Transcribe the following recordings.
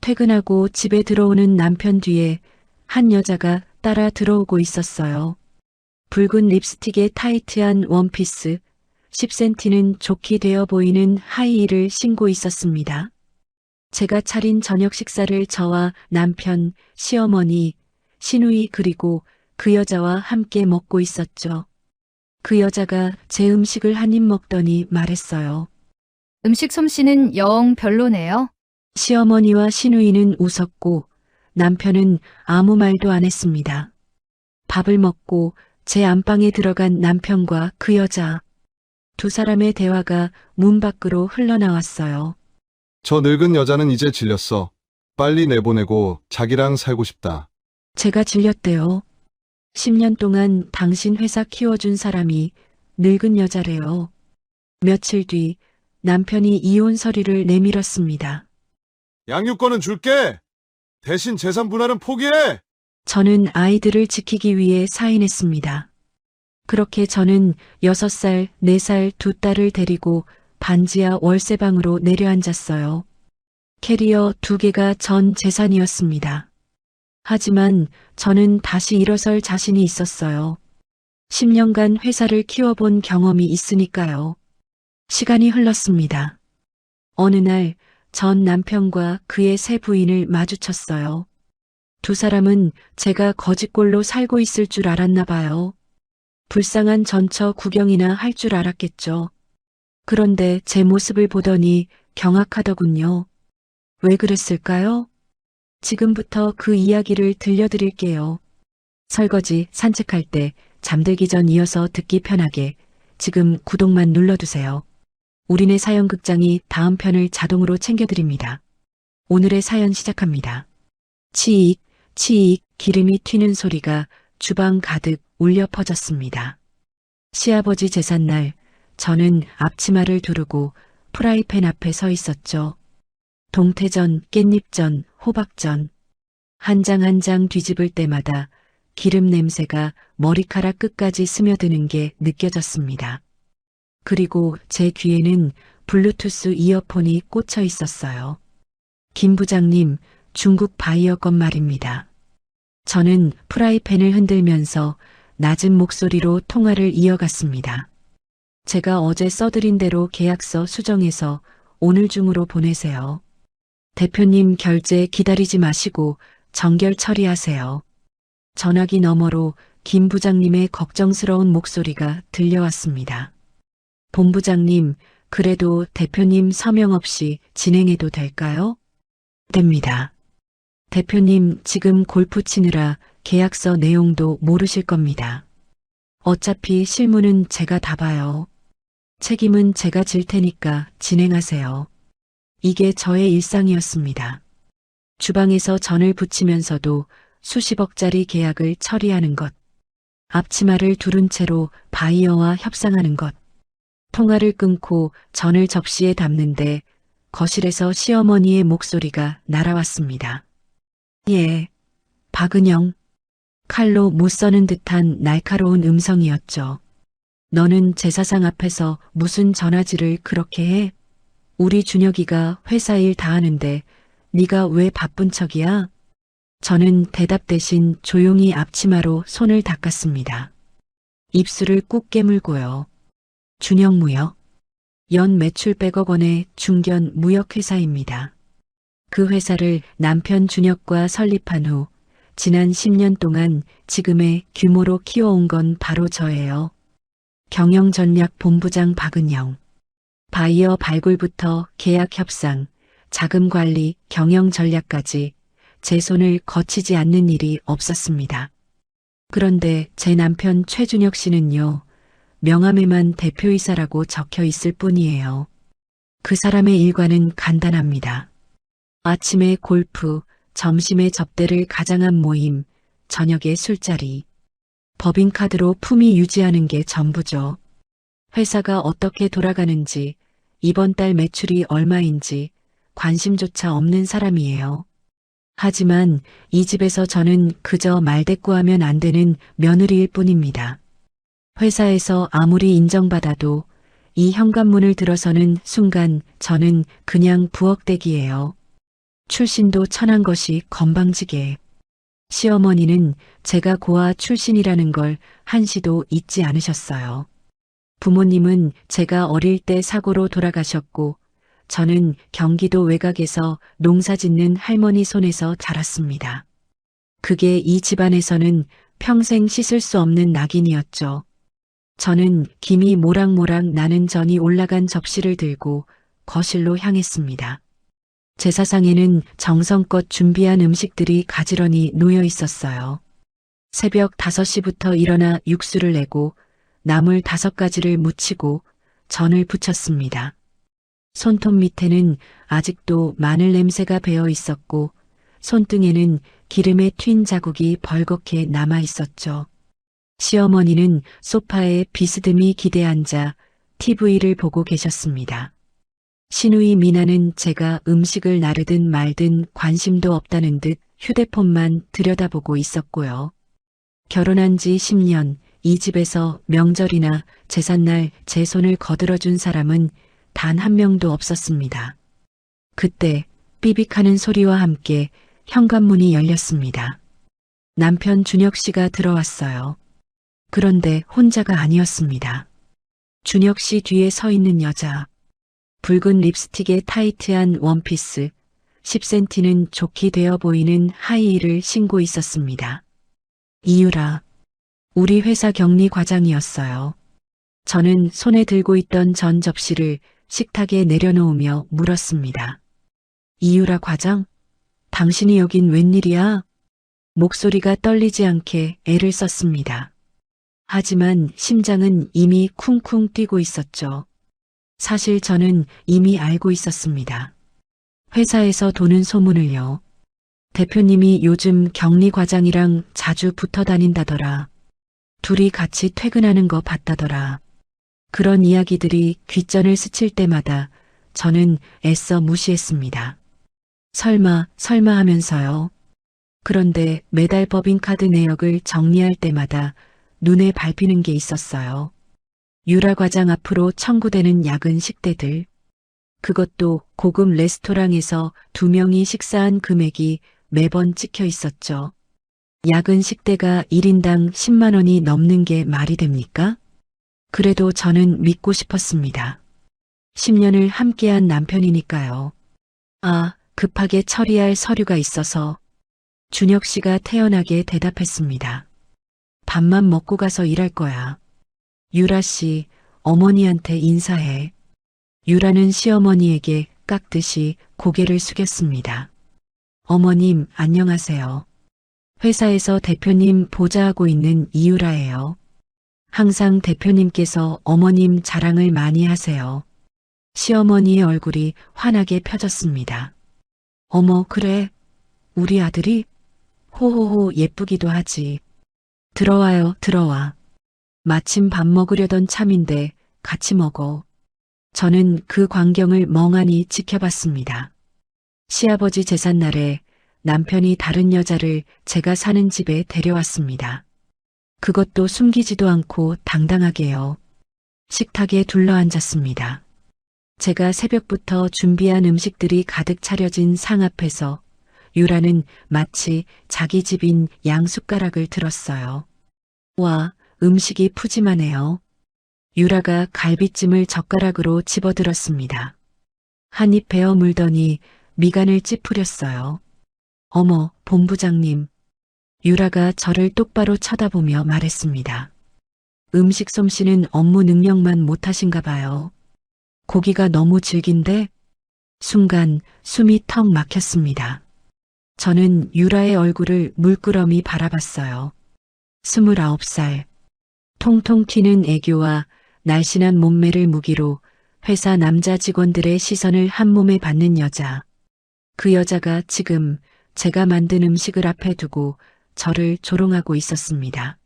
퇴근하고 집에 들어오는 남편 뒤에 한 여자가 따라 들어오고 있었어요. 붉은 립스틱에 타이트한 원피스, 10cm는 좋게 되어 보이는 하이힐을 신고 있었습니다. 제가 차린 저녁 식사를 저와 남편, 시어머니, 시누이 그리고 그 여자와 함께 먹고 있었죠. 그 여자가 제 음식을 한 입 먹더니 말했어요. 음식 솜씨는 영 별로네요. 시어머니와 시누이는 웃었고 남편은 아무 말도 안 했습니다. 밥을 먹고 제 안방에 들어간 남편과 그 여자, 두 사람의 대화가 문 밖으로 흘러나왔어요. 저 늙은 여자는 이제 질렸어. 빨리 내보내고 자기랑 살고 싶다. 제가 질렸대요. 10년 동안 당신 회사 키워준 사람이 늙은 여자래요. 며칠 뒤 남편이 이혼 서류를 내밀었습니다. 양육권은 줄게. 대신 재산 분할은 포기해. 저는 아이들을 지키기 위해 사인했습니다. 그렇게 저는 6살, 4살 두 딸을 데리고 반지하 월세방으로 내려앉았어요. 캐리어 2개가 전 재산이었습니다. 하지만 저는 다시 일어설 자신이 있었어요. 10년간 회사를 키워본 경험이 있으니까요. 시간이 흘렀습니다. 어느 날 전 남편과 그의 새 부인을 마주쳤어요. 두 사람은 제가 거지꼴로 살고 있을 줄 알았나 봐요. 불쌍한 전처 구경이나 할 줄 알았겠죠. 그런데 제 모습을 보더니 경악하더군요. 왜 그랬을까요? 지금부터 그 이야기를 들려드릴게요. 설거지, 산책할 때, 잠들기 전 이어서 듣기 편하게 지금 구독만 눌러두세요. 우리네 사연극장이 다음 편을 자동으로 챙겨드립니다. 오늘의 사연 시작합니다. 치익, 치익 기름이 튀는 소리가 주방 가득 울려 퍼졌습니다. 시아버지 제삿날 저는 앞치마를 두르고 프라이팬 앞에 서 있었죠. 동태전, 깻잎전, 호박전 한 장 한 장 뒤집을 때마다 기름 냄새가 머리카락 끝까지 스며드는 게 느껴졌습니다. 그리고 제 귀에는 블루투스 이어폰이 꽂혀 있었어요. 김 부장님, 중국 바이어 건 말입니다. 저는 프라이팬을 흔들면서 낮은 목소리로 통화를 이어갔습니다. 제가 어제 써드린 대로 계약서 수정해서 오늘 중으로 보내세요. 대표님 결제 기다리지 마시고 정결 처리하세요. 전화기 너머로 김 부장님의 걱정스러운 목소리가 들려왔습니다. 본부장님, 그래도 대표님 서명 없이 진행해도 될까요? 됩니다. 대표님 지금 골프 치느라 계약서 내용도 모르실 겁니다. 어차피 실무는 제가 다 봐요. 책임은 제가 질 테니까 진행하세요. 이게 저의 일상이었습니다. 주방에서 전을 부치면서도 수십억짜리 계약을 처리하는 것. 앞치마를 두른 채로 바이어와 협상하는 것. 통화를 끊고 전을 접시에 담는데 거실에서 시어머니의 목소리가 날아왔습니다. 예, 박은영. 칼로 못 써는 듯한 날카로운 음성이었죠. 너는 제사상 앞에서 무슨 전화질을 그렇게 해? 우리 준혁이가 회사 일 다 하는데 네가 왜 바쁜 척이야? 저는 대답 대신 조용히 앞치마로 손을 닦았습니다. 입술을 꾹 깨물고요. 준혁무역. 연 매출 100억 원의 중견 무역회사입니다. 그 회사를 남편 준혁과 설립한 후 지난 10년 동안 지금의 규모로 키워온 건 바로 저예요. 경영전략본부장 박은영. 바이어 발굴부터 계약 협상, 자금 관리, 경영 전략까지 제 손을 거치지 않는 일이 없었습니다. 그런데 제 남편 최준혁 씨는요, 명함에만 대표이사라고 적혀 있을 뿐이에요. 그 사람의 일과는 간단합니다. 아침에 골프, 점심에 접대를 가장한 모임, 저녁에 술자리. 법인카드로 품위 유지하는 게 전부죠. 회사가 어떻게 돌아가는지, 이번 달 매출이 얼마인지 관심조차 없는 사람이에요. 하지만 이 집에서 저는 그저 말대꾸하면 안 되는 며느리일 뿐입니다. 회사에서 아무리 인정받아도 이 현관문을 들어서는 순간 저는 그냥 부엌대기예요. 출신도 천한 것이 건방지게. 시어머니는 제가 고아 출신이라는 걸 한시도 잊지 않으셨어요. 부모님은 제가 어릴 때 사고로 돌아가셨고, 저는 경기도 외곽에서 농사 짓는 할머니 손에서 자랐습니다. 그게 이 집안에서는 평생 씻을 수 없는 낙인이었죠. 저는 김이 모락모락 나는 전이 올라간 접시를 들고 거실로 향했습니다. 제사상에는 정성껏 준비한 음식들이 가지런히 놓여 있었어요. 새벽 5시부터 일어나 육수를 내고 나물 5가지를 무치고 전을 부쳤습니다. 손톱 밑에는 아직도 마늘 냄새가 배어 있었고 손등에는 기름에 튄 자국이 벌겋게 남아 있었죠. 시어머니는 소파에 비스듬히 기대 앉아 TV를 보고 계셨습니다. 시누이 미나는 제가 음식을 나르든 말든 관심도 없다는 듯 휴대폰만 들여다보고 있었고요. 결혼한 지 10년, 이 집에서 명절이나 제삿날 제 손을 거들어준 사람은 단 한 명도 없었습니다. 그때 삐빅하는 소리와 함께 현관문이 열렸습니다. 남편 준혁 씨가 들어왔어요. 그런데 혼자가 아니었습니다. 준혁 씨 뒤에 서 있는 여자. 붉은 립스틱에 타이트한 원피스, 10cm는 좋게 되어 보이는 하이힐을 신고 있었습니다. 이유라. 우리 회사 격리 과장이었어요. 저는 손에 들고 있던 전 접시를 식탁에 내려놓으며 물었습니다. 이유라 과장? 당신이 여긴 웬일이야? 목소리가 떨리지 않게 애를 썼습니다. 하지만 심장은 이미 쿵쿵 뛰고 있었죠. 사실 저는 이미 알고 있었습니다. 회사에서 도는 소문을요. 대표님이 요즘 격리 과장이랑 자주 붙어 다닌다더라. 둘이 같이 퇴근하는 거 봤다더라. 그런 이야기들이 귓전을 스칠 때마다 저는 애써 무시했습니다. 설마 하면서요. 그런데 매달 법인카드 내역을 정리할 때마다 눈에 밟히는 게 있었어요. 유라 과장 앞으로 청구되는 야근 식대들. 그것도 고급 레스토랑에서 2명이 식사한 금액이 매번 찍혀 있었죠. 야근 식대가 1인당 10만 원이 넘는 게 말이 됩니까? 그래도 저는 믿고 싶었습니다. 10년을 함께한 남편이니까요. 아, 급하게 처리할 서류가 있어서. 준혁 씨가 태연하게 대답했습니다. 밥만 먹고 가서 일할 거야. 유라 씨, 어머니한테 인사해. 유라는 시어머니에게 깎듯이 고개를 숙였습니다. 어머님, 안녕하세요. 회사에서 대표님 보좌하고 있는 이유라예요. 항상 대표님께서 어머님 자랑을 많이 하세요. 시어머니의 얼굴이 환하게 펴졌습니다. 어머, 그래. 우리 아들이? 호호호 예쁘기도 하지. 들어와요, 들어와. 마침 밥 먹으려던 참인데 같이 먹어. 저는 그 광경을 멍하니 지켜봤습니다. 시아버지 제삿날에 남편이 다른 여자를 제가 사는 집에 데려왔습니다. 그것도 숨기지도 않고 당당하게요. 식탁에 둘러앉았습니다. 제가 새벽부터 준비한 음식들이 가득 차려진 상 앞에서 유라는 마치 자기 집인 양숟가락을 들었어요. 와, 음식이 푸짐하네요. 유라가 갈비찜을 젓가락으로 집어들었습니다. 한 입 베어 물더니 미간을 찌푸렸어요. 어머, 본부장님. 유라가 저를 똑바로 쳐다보며 말했습니다. 음식 솜씨는 업무 능력만 못하신가 봐요. 고기가 너무 질긴데? 순간 숨이 턱 막혔습니다. 저는 유라의 얼굴을 물끄러미 바라봤어요. 29살. 통통 튀는 애교와 날씬한 몸매를 무기로 회사 남자 직원들의 시선을 한몸에 받는 여자. 그 여자가 지금 제가 만든 음식을 앞에 두고 저를 조롱하고 있었습니다.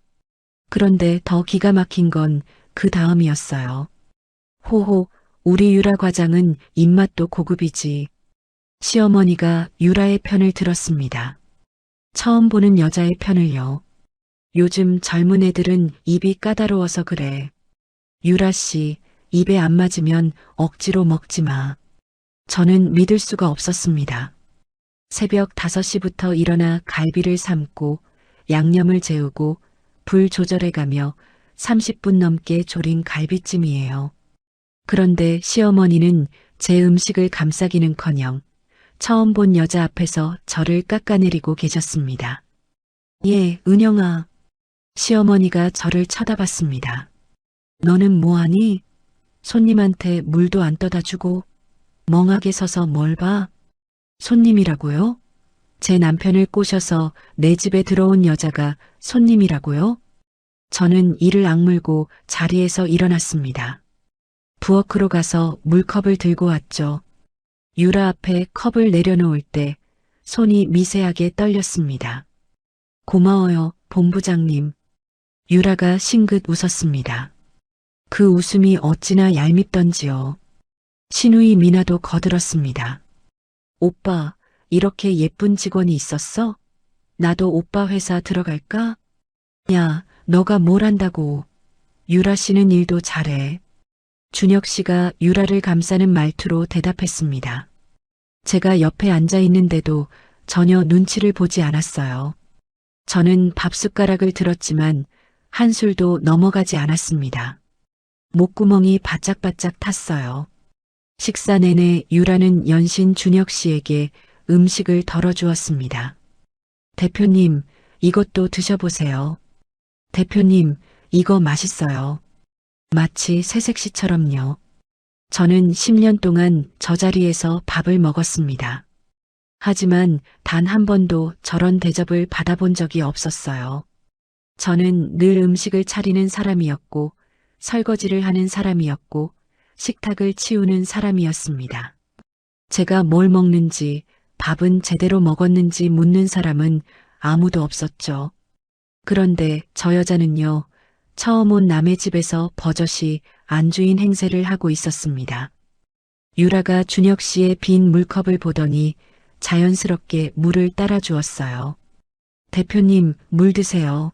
그런데 더 기가 막힌 건 그 다음이었어요. 호호, 우리 유라 과장은 입맛도 고급이지. 시어머니가 유라의 편을 들었습니다. 처음 보는 여자의 편을요. 요즘 젊은 애들은 입이 까다로워서 그래. 유라 씨, 입에 안 맞으면 억지로 먹지 마. 저는 믿을 수가 없었습니다. 새벽 5시부터 일어나 갈비를 삶고 양념을 재우고 불 조절해가며 30분 넘게 졸인 갈비찜이에요. 그런데 시어머니는 제 음식을 감싸기는커녕 처음 본 여자 앞에서 저를 깎아내리고 계셨습니다. 예, 은영아. 시어머니가 저를 쳐다봤습니다. 너는 뭐하니? 손님한테 물도 안 떠다 주고 멍하게 서서 뭘 봐? 손님이라고요? 제 남편을 꼬셔서 내 집에 들어온 여자가 손님이라고요? 저는 이를 악물고 자리에서 일어났습니다. 부엌으로 가서 물컵을 들고 왔죠. 유라 앞에 컵을 내려놓을 때 손이 미세하게 떨렸습니다. 고마워요, 본부장님. 유라가 싱긋 웃었습니다. 그 웃음이 어찌나 얄밉던지요. 신우이 미나도 거들었습니다. 오빠, 이렇게 예쁜 직원이 있었어? 나도 오빠 회사 들어갈까? 야, 너가 뭘 한다고. 유라 씨는 일도 잘해. 준혁 씨가 유라를 감싸는 말투로 대답했습니다. 제가 옆에 앉아 있는데도 전혀 눈치를 보지 않았어요. 저는 밥숟가락을 들었지만 한술도 넘어가지 않았습니다. 목구멍이 바짝바짝 탔어요. 식사 내내 유라는 연신 준혁 씨에게 음식을 덜어주었습니다. 대표님, 이것도 드셔보세요. 대표님, 이거 맛있어요. 마치 새색시처럼요. 저는 10년 동안 저 자리에서 밥을 먹었습니다. 하지만 단 한 번도 저런 대접을 받아본 적이 없었어요. 저는 늘 음식을 차리는 사람이었고, 설거지를 하는 사람이었고, 식탁을 치우는 사람이었습니다. 제가 뭘 먹는지, 밥은 제대로 먹었는지 묻는 사람은 아무도 없었죠. 그런데 저 여자는요, 처음 온 남의 집에서 버젓이 안주인 행세를 하고 있었습니다. 유라가 준혁 씨의 빈 물컵을 보더니 자연스럽게 물을 따라 주었어요. 대표님, 물 드세요.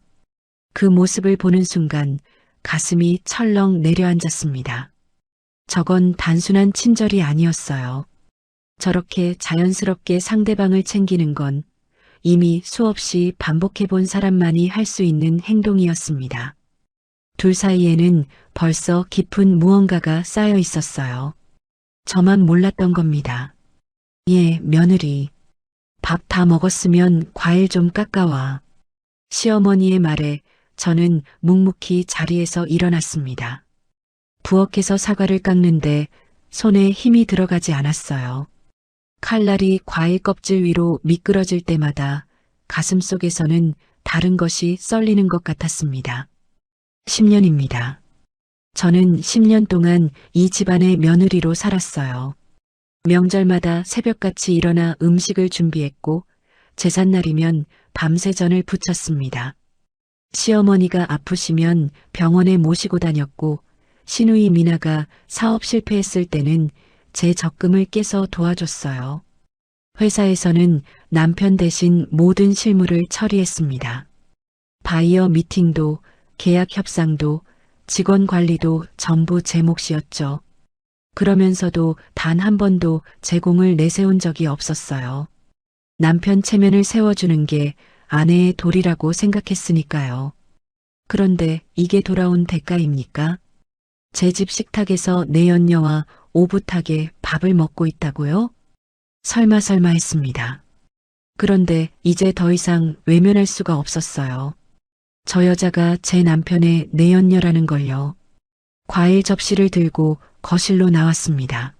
그 모습을 보는 순간 가슴이 철렁 내려앉았습니다. 저건 단순한 친절이 아니었어요. 저렇게 자연스럽게 상대방을 챙기는 건 이미 수없이 반복해본 사람만이 할 수 있는 행동이었습니다. 둘 사이에는 벌써 깊은 무언가가 쌓여 있었어요. 저만 몰랐던 겁니다. 예, 며느리. 밥 다 먹었으면 과일 좀 깎아와. 시어머니의 말에 저는 묵묵히 자리에서 일어났습니다. 부엌에서 사과를 깎는데 손에 힘이 들어가지 않았어요. 칼날이 과일 껍질 위로 미끄러질 때마다 가슴속에서는 다른 것이 썰리는 것 같았습니다. 10년입니다. 저는 10년 동안 이 집안의 며느리로 살았어요. 명절마다 새벽같이 일어나 음식을 준비했고 제삿날이면 밤새 전을 부쳤습니다. 시어머니가 아프시면 병원에 모시고 다녔고 시누이 미나가 사업 실패했을 때는 제 적금을 깨서 도와줬어요. 회사에서는 남편 대신 모든 실무를 처리했습니다. 바이어 미팅도 계약 협상도 직원 관리도 전부 제 몫이었죠. 그러면서도 단 한 번도 제 공을 내세운 적이 없었어요. 남편 체면을 세워주는 게 아내의 도리라고 생각했으니까요. 그런데 이게 돌아온 대가입니까? 제 집 식탁에서 내연녀와 오붓하게 밥을 먹고 있다고요? 설마 했습니다. 그런데 이제 더 이상 외면할 수가 없었어요. 저 여자가 제 남편의 내연녀라는 걸요. 과일 접시를 들고 거실로 나왔습니다.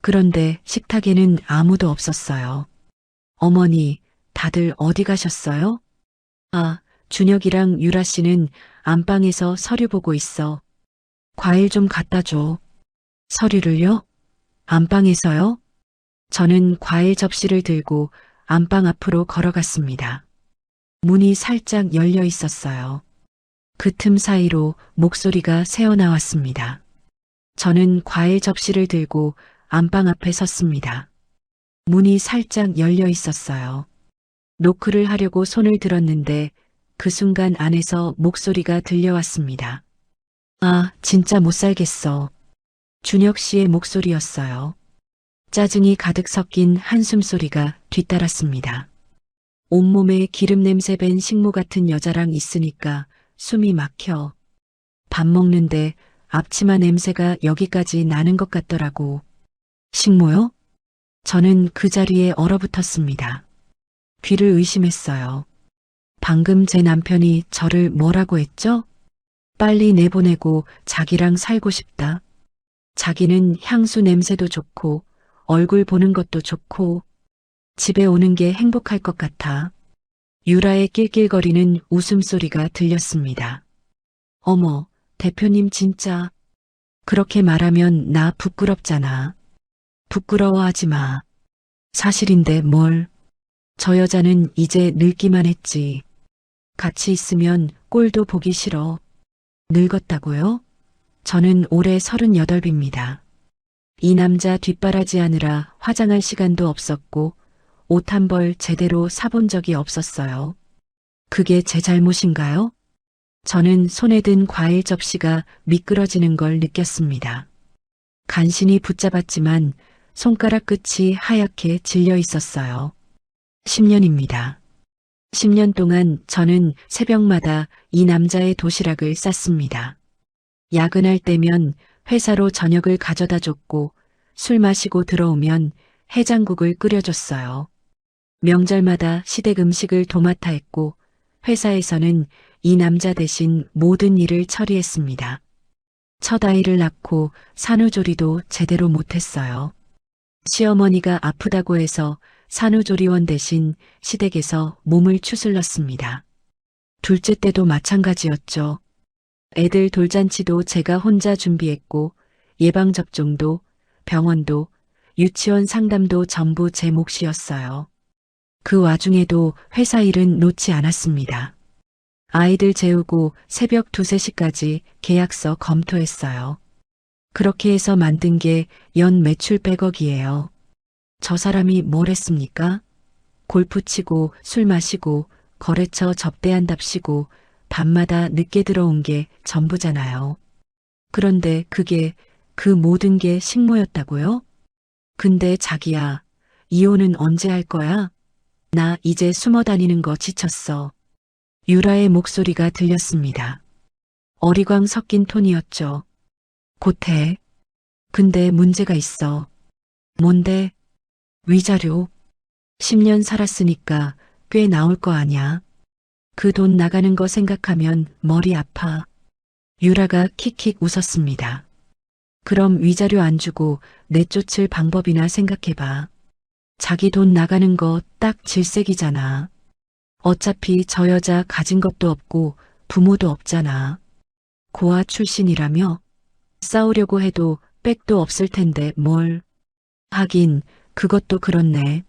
그런데 식탁에는 아무도 없었어요. 어머니, 다들 어디 가셨어요? 아, 준혁이랑 유라 씨는 안방에서 서류 보고 있어. 과일 좀 갖다 줘. 서류를요? 안방에서요? 저는 과일 접시를 들고 안방 앞으로 걸어갔습니다. 문이 살짝 열려 있었어요. 그 틈 사이로 목소리가 새어나왔습니다. 저는 과일 접시를 들고 안방 앞에 섰습니다. 문이 살짝 열려 있었어요. 노크를 하려고 손을 들었는데 그 순간 안에서 목소리가 들려왔습니다. 아, 진짜 못 살겠어. 준혁 씨의 목소리였어요. 짜증이 가득 섞인 한숨 소리가 뒤따랐습니다. 온몸에 기름 냄새 밴 식모 같은 여자랑 있으니까 숨이 막혀. 밥 먹는데 앞치마 냄새가 여기까지 나는 것 같더라고. 식모요? 저는 그 자리에 얼어붙었습니다. 귀를 의심했어요. 방금 제 남편이 저를 뭐라고 했죠? 빨리 내보내고 자기랑 살고 싶다. 자기는 향수 냄새도 좋고 얼굴 보는 것도 좋고 집에 오는 게 행복할 것 같아. 유라의 낄낄거리는 웃음소리가 들렸습니다. 어머, 대표님 진짜 그렇게 말하면 나 부끄럽잖아. 부끄러워하지 마. 사실인데 뭘. 저 여자는 이제 늙기만 했지. 같이 있으면 꼴도 보기 싫어. 늙었다고요? 저는 올해 38입니다. 이 남자 뒷바라지하느라 화장할 시간도 없었고 옷 한 벌 제대로 사본 적이 없었어요. 그게 제 잘못인가요? 저는 손에 든 과일 접시가 미끄러지는 걸 느꼈습니다. 간신히 붙잡았지만 손가락 끝이 하얗게 질려 있었어요. 10년입니다. 10년 동안 저는 새벽마다 이 남자의 도시락을 쌌습니다. 야근할 때면 회사로 저녁을 가져다 줬고 술 마시고 들어오면 해장국을 끓여줬어요. 명절마다 시댁 음식을 도맡아 했고 회사에서는 이 남자 대신 모든 일을 처리했습니다. 첫 아이를 낳고 산후조리도 제대로 못했어요. 시어머니가 아프다고 해서 산후조리원 대신 시댁에서 몸을 추슬렀습니다. 둘째 때도 마찬가지였죠. 애들 돌잔치도 제가 혼자 준비했고 예방접종도 병원도 유치원 상담도 전부 제 몫이었어요. 그 와중에도 회사 일은 놓지 않았습니다. 아이들 재우고 새벽 2, 3시까지 계약서 검토했어요. 그렇게 해서 만든 게 연 매출 100억이에요. 저 사람이 뭘 했습니까? 골프 치고 술 마시고 거래처 접대한답시고 밤마다 늦게 들어온 게 전부잖아요. 그런데 그게 그 모든 게 식모였다고요? 근데 자기야, 이혼은 언제 할 거야? 나 이제 숨어 다니는 거 지쳤어. 유라의 목소리가 들렸습니다. 어리광 섞인 톤이었죠. 곧 해. 근데 문제가 있어. 뭔데? 위자료. 10년 살았으니까 꽤 나올 거 아냐. 그 돈 나가는 거 생각하면 머리 아파. 유라가 킥킥 웃었습니다. 그럼 위자료 안 주고 내쫓을 방법이나 생각해봐. 자기 돈 나가는 거 딱 질색이잖아. 어차피 저 여자 가진 것도 없고 부모도 없잖아. 고아 출신이라며 싸우려고 해도 백도 없을 텐데 뭘. 하긴 그것도 그렇네.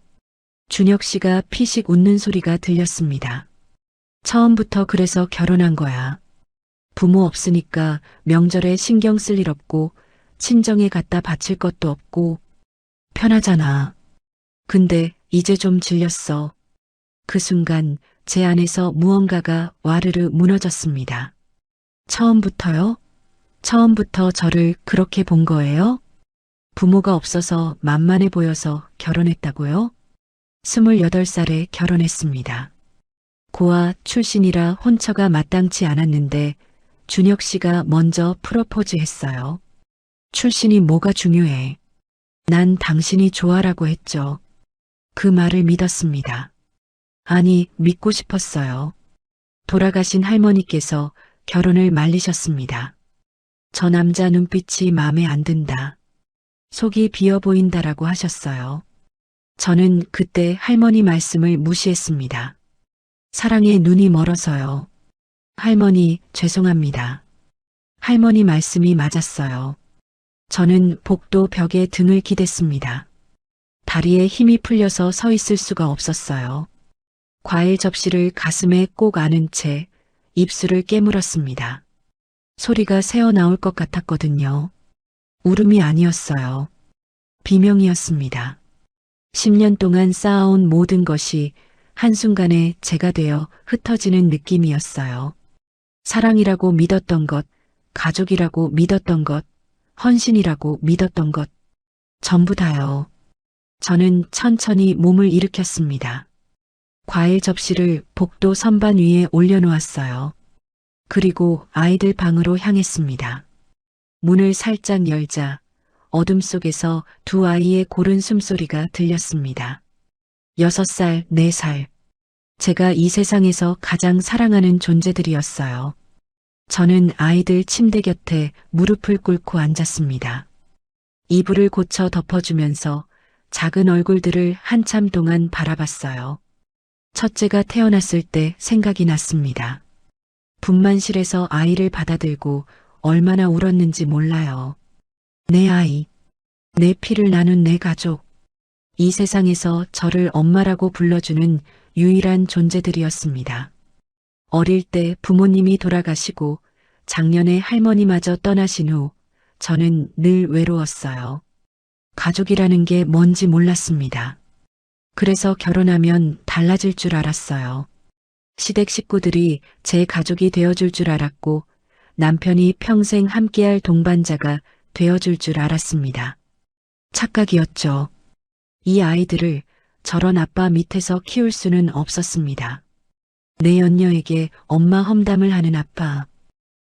준혁 씨가 피식 웃는 소리가 들렸습니다. 처음부터 그래서 결혼한 거야. 부모 없으니까 명절에 신경 쓸 일 없고 친정에 갖다 바칠 것도 없고 편하잖아. 근데 이제 좀 질렸어. 그 순간 제 안에서 무언가가 와르르 무너졌습니다. 처음부터요? 처음부터 저를 그렇게 본 거예요? 부모가 없어서 만만해 보여서 결혼했다고요? 28살에 결혼했습니다. 고아 출신이라 혼처가 마땅치 않았는데 준혁 씨가 먼저 프로포즈 했어요. 출신이 뭐가 중요해. 난 당신이 좋아라고 했죠. 그 말을 믿었습니다. 아니, 믿고 싶었어요. 돌아가신 할머니께서 결혼을 말리셨습니다. 저 남자 눈빛이 마음에 안 든다. 속이 비어 보인다라고 하셨어요. 저는 그때 할머니 말씀을 무시했습니다. 사랑에 눈이 멀어서요. 할머니, 죄송합니다. 할머니 말씀이 맞았어요. 저는 복도 벽에 등을 기댔습니다. 다리에 힘이 풀려서 서 있을 수가 없었어요. 과일 접시를 가슴에 꼭 안은 채 입술을 깨물었습니다. 소리가 새어나올 것 같았거든요. 울음이 아니었어요. 비명이었습니다. 10년 동안 쌓아온 모든 것이 한순간에 제가 되어 흩어지는 느낌이었어요. 사랑이라고 믿었던 것, 가족이라고 믿었던 것, 헌신이라고 믿었던 것, 전부 다요. 저는 천천히 몸을 일으켰습니다. 과일 접시를 복도 선반 위에 올려놓았어요. 그리고 아이들 방으로 향했습니다. 문을 살짝 열자 어둠 속에서 두 아이의 고른 숨소리가 들렸습니다. 6살, 4살. 제가 이 세상에서 가장 사랑하는 존재들이었어요. 저는 아이들 침대 곁에 무릎을 꿇고 앉았습니다. 이불을 고쳐 덮어주면서 작은 얼굴들을 한참 동안 바라봤어요. 첫째가 태어났을 때 생각이 났습니다. 분만실에서 아이를 받아들고 얼마나 울었는지 몰라요. 내 아이, 내 피를 나눈 내 가족, 이 세상에서 저를 엄마라고 불러주는 유일한 존재들이었습니다. 어릴 때 부모님이 돌아가시고 작년에 할머니마저 떠나신 후 저는 늘 외로웠어요. 가족이라는 게 뭔지 몰랐습니다. 그래서 결혼하면 달라질 줄 알았어요. 시댁 식구들이 제 가족이 되어줄 줄 알았고 남편이 평생 함께할 동반자가 되어줄 줄 알았습니다. 착각이었죠. 이 아이들을 저런 아빠 밑에서 키울 수는 없었습니다. 내 연녀에게 엄마 험담을 하는 아빠,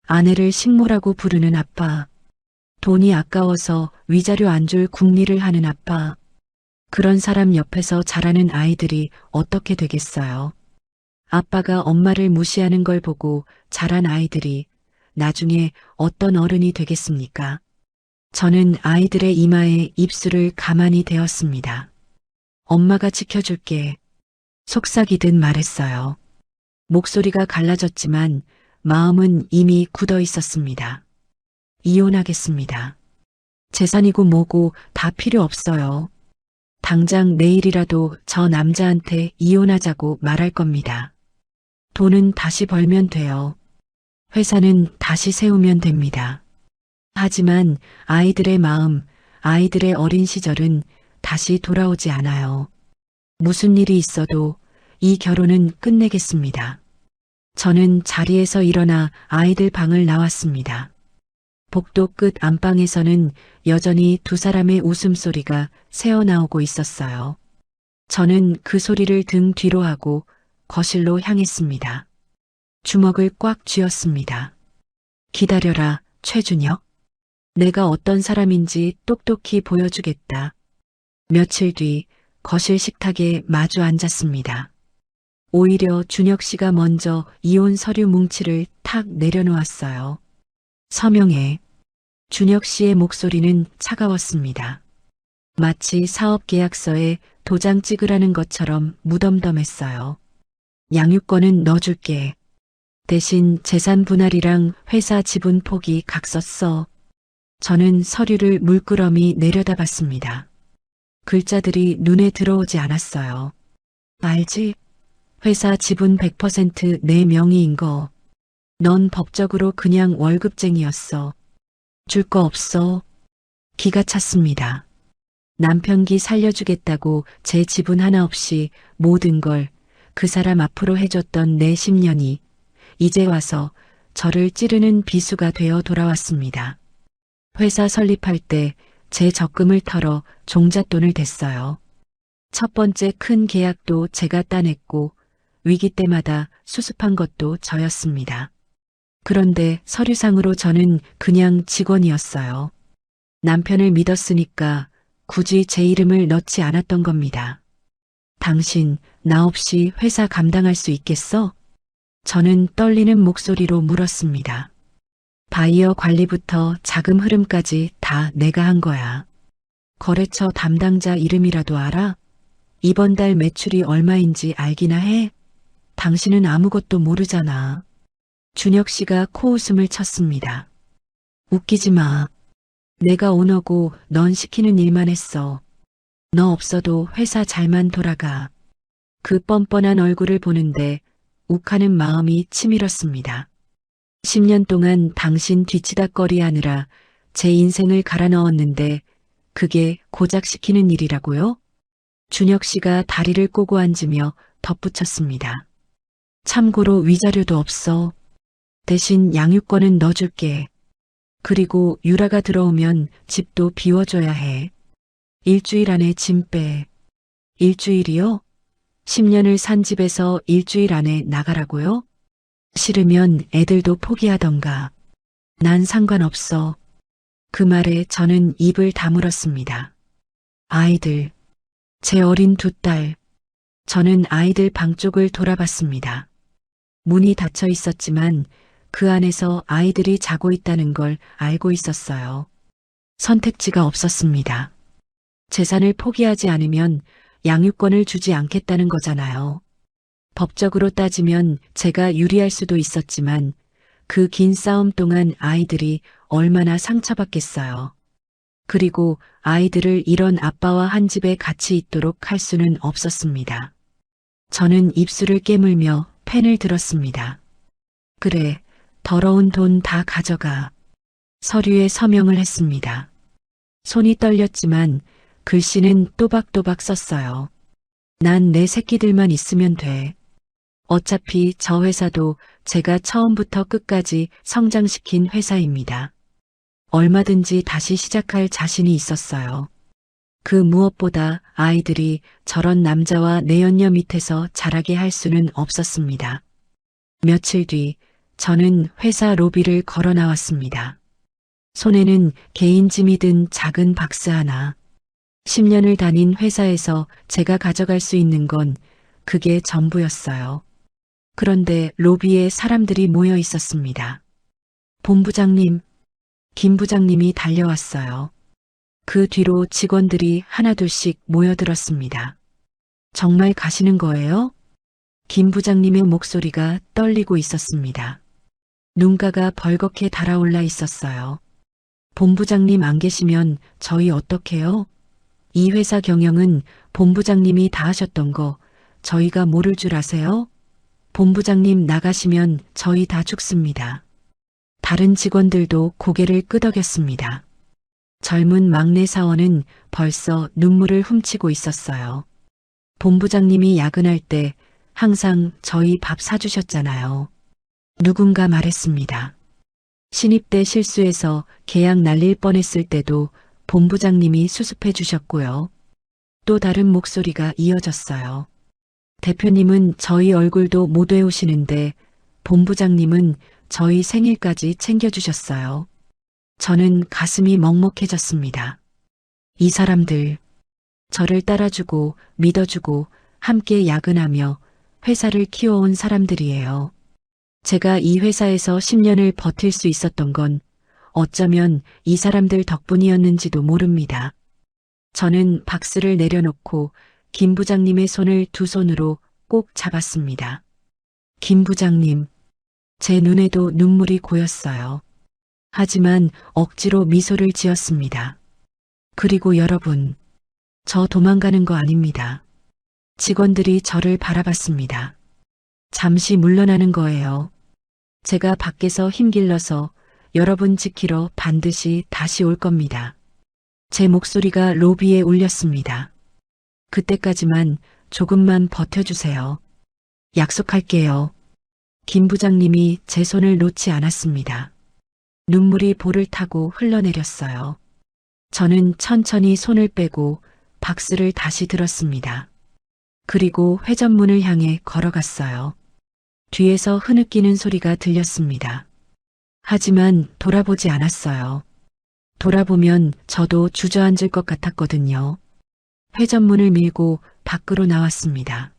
아내를 식모라고 부르는 아빠, 돈이 아까워서 위자료 안 줄 궁리를 하는 아빠, 그런 사람 옆에서 자라는 아이들이 어떻게 되겠어요? 아빠가 엄마를 무시하는 걸 보고 자란 아이들이 나중에 어떤 어른이 되겠습니까? 저는 아이들의 이마에 입술을 가만히 대었습니다. 엄마가 지켜줄게. 속삭이듯 말했어요. 목소리가 갈라졌지만 마음은 이미 굳어 있었습니다. 이혼하겠습니다. 재산이고 뭐고 다 필요 없어요. 당장 내일이라도 저 남자한테 이혼하자고 말할 겁니다. 돈은 다시 벌면 돼요. 회사는 다시 세우면 됩니다. 하지만 아이들의 마음, 아이들의 어린 시절은 다시 돌아오지 않아요. 무슨 일이 있어도 이 결혼은 끝내겠습니다. 저는 자리에서 일어나 아이들 방을 나왔습니다. 복도 끝 안방에서는 여전히 두 사람의 웃음소리가 새어나오고 있었어요. 저는 그 소리를 등 뒤로 하고 거실로 향했습니다. 주먹을 꽉 쥐었습니다. 기다려라, 최준혁. 내가 어떤 사람인지 똑똑히 보여주겠다. 며칠 뒤 거실 식탁에 마주 앉았습니다. 오히려 준혁 씨가 먼저 이혼 서류 뭉치를 탁 내려놓았어요. 서명해. 준혁 씨의 목소리는 차가웠습니다. 마치 사업 계약서에 도장 찍으라는 것처럼 무덤덤했어요. 양육권은 넣어줄게. 대신 재산 분할이랑 회사 지분 포기 각서 써. 저는 서류를 물끄러미 내려다봤습니다. 글자들이 눈에 들어오지 않았어요. 알지? 회사 지분 100% 내 명의인 거. 넌 법적으로 그냥 월급쟁이였어. 줄 거 없어. 기가 찼습니다. 남편 기 살려주겠다고 제 지분 하나 없이 모든 걸 그 사람 앞으로 해줬던 내 10년이 이제 와서 저를 찌르는 비수가 되어 돌아왔습니다. 회사 설립할 때 제 적금을 털어 종잣돈을 댔어요. 첫 번째 큰 계약도 제가 따냈고 위기 때마다 수습한 것도 저였습니다. 그런데 서류상으로 저는 그냥 직원이었어요. 남편을 믿었으니까 굳이 제 이름을 넣지 않았던 겁니다. 당신 나 없이 회사 감당할 수 있겠어? 저는 떨리는 목소리로 물었습니다. 바이어 관리부터 자금 흐름까지 다 내가 한 거야. 거래처 담당자 이름이라도 알아? 이번 달 매출이 얼마인지 알기나 해? 당신은 아무것도 모르잖아. 준혁 씨가 코웃음을 쳤습니다. 웃기지 마. 내가 오너고 넌 시키는 일만 했어. 너 없어도 회사 잘만 돌아가. 그 뻔뻔한 얼굴을 보는데 욱하는 마음이 치밀었습니다. 10년 동안 당신 뒤치다꺼리 하느라 제 인생을 갈아 넣었는데 그게 고작시키는 일이라고요? 준혁 씨가 다리를 꼬고 앉으며 덧붙였습니다. 참고로 위자료도 없어. 대신 양육권은 넣어줄게. 그리고 유라가 들어오면 집도 비워줘야 해. 일주일 안에 짐 빼. 일주일이요? 10년을 산 집에서 일주일 안에 나가라고요? 싫으면 애들도 포기하던가. 난 상관없어. 그 말에 저는 입을 다물었습니다. 아이들, 제 어린 두 딸. 저는 아이들 방 쪽을 돌아봤습니다. 문이 닫혀 있었지만 그 안에서 아이들이 자고 있다는 걸 알고 있었어요. 선택지가 없었습니다. 재산을 포기하지 않으면 양육권을 주지 않겠다는 거잖아요. 법적으로 따지면 제가 유리할 수도 있었지만 그 긴 싸움 동안 아이들이 얼마나 상처받겠어요. 그리고 아이들을 이런 아빠와 한 집에 같이 있도록 할 수는 없었습니다. 저는 입술을 깨물며 펜을 들었습니다. 그래, 더러운 돈 다 가져가. 서류에 서명을 했습니다. 손이 떨렸지만 글씨는 또박또박 썼어요. 난 내 새끼들만 있으면 돼. 어차피 저 회사도 제가 처음부터 끝까지 성장시킨 회사입니다. 얼마든지 다시 시작할 자신이 있었어요. 그 무엇보다 아이들이 저런 남자와 내연녀 밑에서 자라게 할 수는 없었습니다. 며칠 뒤 저는 회사 로비를 걸어 나왔습니다. 손에는 개인 짐이 든 작은 박스 하나. 10년을 다닌 회사에서 제가 가져갈 수 있는 건 그게 전부였어요. 그런데 로비에 사람들이 모여 있었습니다. 본부장님, 김 부장님이 달려왔어요. 그 뒤로 직원들이 하나둘씩 모여들었습니다. 정말 가시는 거예요? 김 부장님의 목소리가 떨리고 있었습니다. 눈가가 벌겋게 달아올라 있었어요. 본부장님 안 계시면 저희 어떡해요? 이 회사 경영은 본부장님이 다 하셨던 거 저희가 모를 줄 아세요? 본부장님 나가시면 저희 다 죽습니다. 다른 직원들도 고개를 끄덕였습니다. 젊은 막내 사원은 벌써 눈물을 훔치고 있었어요. 본부장님이 야근할 때 항상 저희 밥 사주셨잖아요. 누군가 말했습니다. 신입 때 실수해서 계약 날릴 뻔했을 때도 본부장님이 수습해 주셨고요. 또 다른 목소리가 이어졌어요. 대표님은 저희 얼굴도 못 외우시는데 본부장님은 저희 생일까지 챙겨주셨어요. 저는 가슴이 먹먹해졌습니다. 이 사람들, 저를 따라주고 믿어주고 함께 야근하며 회사를 키워온 사람들이에요. 제가 이 회사에서 10년을 버틸 수 있었던 건 어쩌면 이 사람들 덕분이었는지도 모릅니다. 저는 박스를 내려놓고 김 부장님의 손을 두 손으로 꼭 잡았습니다. 김 부장님, 제 눈에도 눈물이 고였어요. 하지만 억지로 미소를 지었습니다. 그리고 여러분, 저 도망가는 거 아닙니다. 직원들이 저를 바라봤습니다. 잠시 물러나는 거예요. 제가 밖에서 힘길러서 여러분 지키러 반드시 다시 올 겁니다. 제 목소리가 로비에 울렸습니다. 그때까지만 조금만 버텨주세요. 약속할게요. 김 부장님이 제 손을 놓지 않았습니다. 눈물이 볼을 타고 흘러내렸어요. 저는 천천히 손을 빼고 박스를 다시 들었습니다. 그리고 회전문을 향해 걸어갔어요. 뒤에서 흐느끼는 소리가 들렸습니다. 하지만 돌아보지 않았어요. 돌아보면 저도 주저앉을 것 같았거든요. 회전문을 밀고 밖으로 나왔습니다.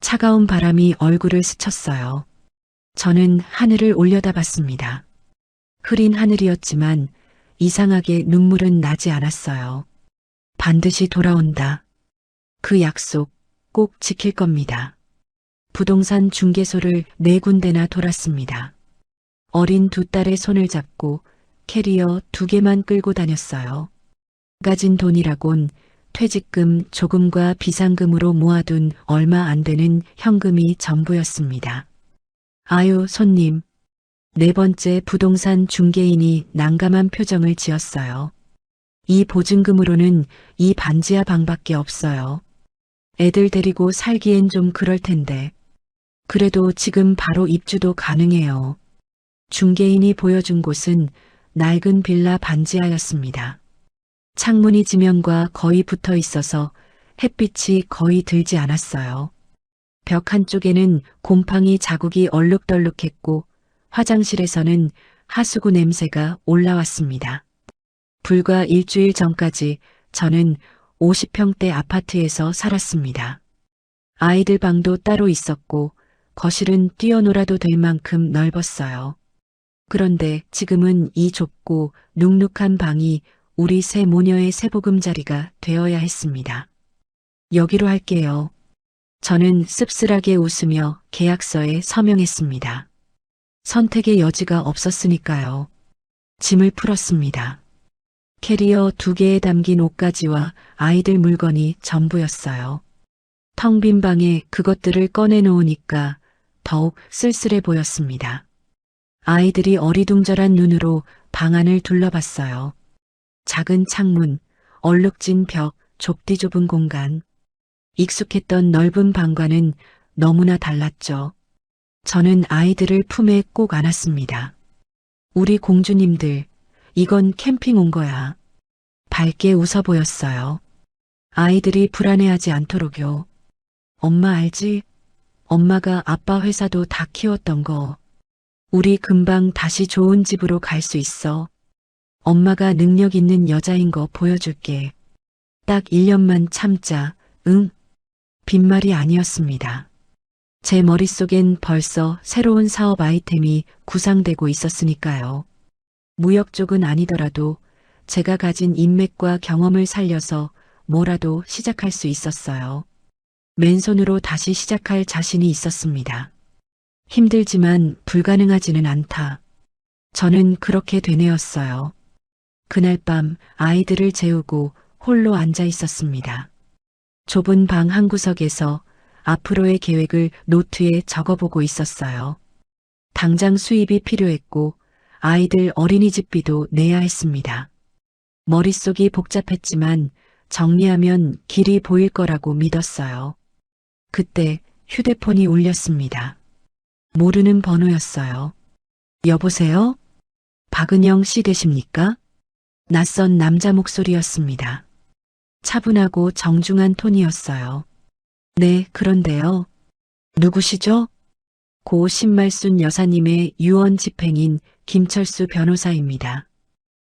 차가운 바람이 얼굴을 스쳤어요. 저는 하늘을 올려다봤습니다. 흐린 하늘이었지만 이상하게 눈물은 나지 않았어요. 반드시 돌아온다. 그 약속 꼭 지킬 겁니다. 부동산 중개소를 4군데나 돌았습니다. 어린 두 딸의 손을 잡고 캐리어 2개만 끌고 다녔어요. 가진 돈이라곤 퇴직금 조금과 비상금으로 모아둔 얼마 안 되는 현금이 전부였습니다. 아유, 손님. 4번째 부동산 중개인이 난감한 표정을 지었어요. 이 보증금으로는 이 반지하 방밖에 없어요. 애들 데리고 살기엔 좀 그럴 텐데. 그래도 지금 바로 입주도 가능해요. 중개인이 보여준 곳은 낡은 빌라 반지하였습니다. 창문이 지면과 거의 붙어 있어서 햇빛이 거의 들지 않았어요. 벽 한쪽에는 곰팡이 자국이 얼룩덜룩했고 화장실에서는 하수구 냄새가 올라왔습니다. 불과 일주일 전까지 저는 50평대 아파트에서 살았습니다. 아이들 방도 따로 있었고 거실은 뛰어놀아도 될 만큼 넓었어요. 그런데 지금은 이 좁고 눅눅한 방이 우리 세 모녀의 새보금자리가 되어야 했습니다. 여기로 할게요. 저는 씁쓸하게 웃으며 계약서에 서명했습니다. 선택의 여지가 없었으니까요. 짐을 풀었습니다. 캐리어 2개에 담긴 옷가지와 아이들 물건이 전부였어요. 텅 빈 방에 그것들을 꺼내놓으니까 더욱 쓸쓸해 보였습니다. 아이들이 어리둥절한 눈으로 방 안을 둘러봤어요. 작은 창문, 얼룩진 벽, 좁디 좁은 공간. 익숙했던 넓은 방과는 너무나 달랐죠. 저는 아이들을 품에 꼭 안았습니다. 우리 공주님들, 이건 캠핑 온 거야. 밝게 웃어 보였어요. 아이들이 불안해하지 않도록요. 엄마 알지? 엄마가 아빠 회사도 다 키웠던 거. 우리 금방 다시 좋은 집으로 갈 수 있어. 엄마가 능력 있는 여자인 거 보여줄게. 딱 1년만 참자, 응? 빈말이 아니었습니다. 제 머릿속엔 벌써 새로운 사업 아이템이 구상되고 있었으니까요. 무역 쪽은 아니더라도 제가 가진 인맥과 경험을 살려서 뭐라도 시작할 수 있었어요. 맨손으로 다시 시작할 자신이 있었습니다. 힘들지만 불가능하지는 않다. 저는 그렇게 되뇌었어요. 그날 밤 아이들을 재우고 홀로 앉아 있었습니다. 좁은 방 한 구석에서 앞으로의 계획을 노트에 적어보고 있었어요. 당장 수입이 필요했고 아이들 어린이집비도 내야 했습니다. 머릿속이 복잡했지만 정리하면 길이 보일 거라고 믿었어요. 그때 휴대폰이 울렸습니다. 모르는 번호였어요. 여보세요? 박은영 씨 되십니까? 낯선 남자 목소리였습니다. 차분하고 정중한 톤이었어요. 네, 그런데요. 누구시죠? 고 신말순 여사님의 유언 집행인 김철수 변호사입니다.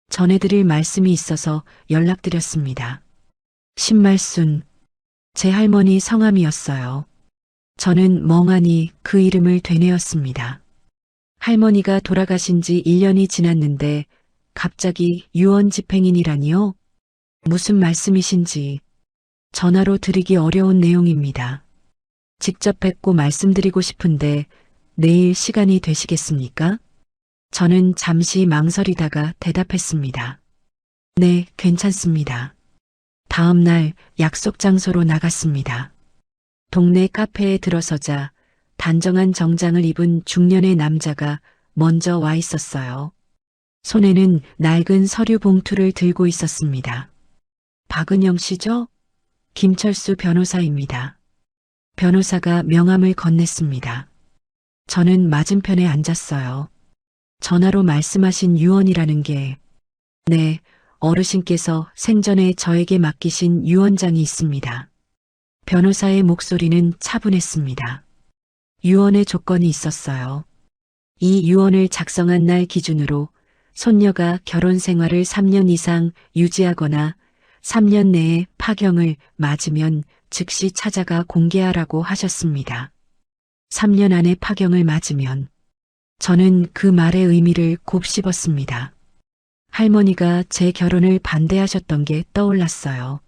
전해드릴 말씀이 있어서 연락드렸습니다. 신말순, 제 할머니 성함이었어요. 저는 멍하니 그 이름을 되뇌었습니다. 할머니가 돌아가신 지 1년이 지났는데 갑자기 유언 집행인이라니요? 무슨 말씀이신지 전화로 드리기 어려운 내용입니다. 직접 뵙고 말씀드리고 싶은데 내일 시간이 되시겠습니까? 저는 잠시 망설이다가 대답했습니다. 네, 괜찮습니다. 다음 날 약속 장소로 나갔습니다. 동네 카페에 들어서자 단정한 정장을 입은 중년의 남자가 먼저 와 있었어요. 손에는 낡은 서류 봉투를 들고 있었습니다. 박은영 씨죠? 김철수 변호사입니다. 변호사가 명함을 건넸습니다. 저는 맞은편에 앉았어요. 전화로 말씀하신 유언이라는 게, 네, 어르신께서 생전에 저에게 맡기신 유언장이 있습니다. 변호사의 목소리는 차분했습니다. 유언의 조건이 있었어요. 이 유언을 작성한 날 기준으로 손녀가 결혼 생활을 3년 이상 유지하거나 3년 내에 파경을 맞으면 즉시 찾아가 공개하라고 하셨습니다. 3년 안에 파경을 맞으면 저는 그 말의 의미를 곱씹었습니다. 할머니가 제 결혼을 반대하셨던 게 떠올랐어요.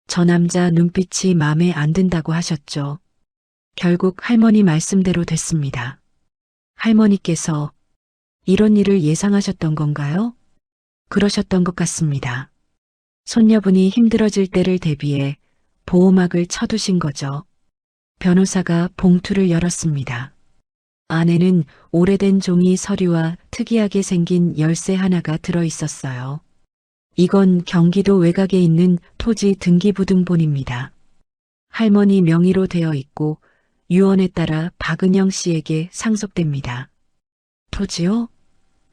저 남자 눈빛이 마음에 안 든다고 하셨죠. 결국 할머니 말씀대로 됐습니다. 할머니께서 이런 일을 예상하셨던 건가요? 그러셨던 것 같습니다. 손녀분이 힘들어질 때를 대비해 보호막을 쳐두신 거죠. 변호사가 봉투를 열었습니다. 안에는 오래된 종이 서류와 특이하게 생긴 열쇠 하나가 들어 있었어요. 이건 경기도 외곽에 있는 토지 등기부등본입니다. 할머니 명의로 되어 있고 유언에 따라 박은영 씨에게 상속됩니다. 토지요?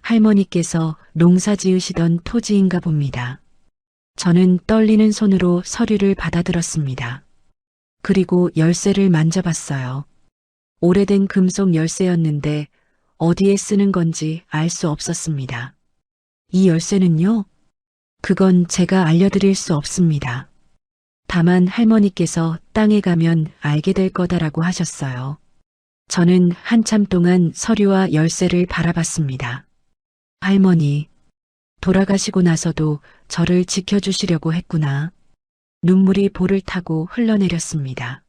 할머니께서 농사 지으시던 토지인가 봅니다. 저는 떨리는 손으로 서류를 받아들었습니다. 그리고 열쇠를 만져봤어요. 오래된 금속 열쇠였는데 어디에 쓰는 건지 알 수 없었습니다. 이 열쇠는요? 그건 제가 알려드릴 수 없습니다. 다만 할머니께서 땅에 가면 알게 될 거다라고 하셨어요. 저는 한참 동안 서류와 열쇠를 바라봤습니다. 할머니, 돌아가시고 나서도 저를 지켜주시려고 했구나. 눈물이 볼을 타고 흘러내렸습니다.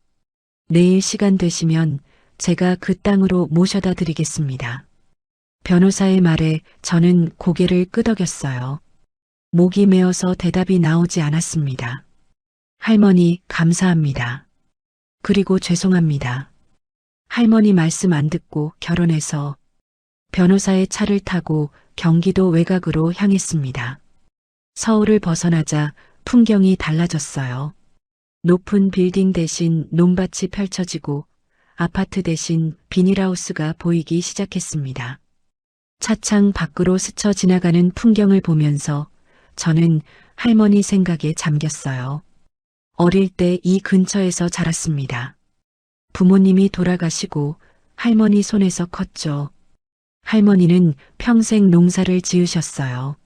내일 시간 되시면 제가 그 땅으로 모셔다 드리겠습니다. 변호사의 말에 저는 고개를 끄덕였어요. 목이 메어서 대답이 나오지 않았습니다. 할머니, 감사합니다. 그리고 죄송합니다. 할머니 말씀 안 듣고 결혼해서 변호사의 차를 타고 경기도 외곽으로 향했습니다. 서울을 벗어나자 풍경이 달라졌어요. 높은 빌딩 대신 논밭이 펼쳐지고 아파트 대신 비닐하우스가 보이기 시작했습니다. 차창 밖으로 스쳐 지나가는 풍경을 보면서 저는 할머니 생각에 잠겼어요. 어릴 때 이 근처에서 자랐습니다. 부모님이 돌아가시고 할머니 손에서 컸죠. 할머니는 평생 농사를 지으셨어요.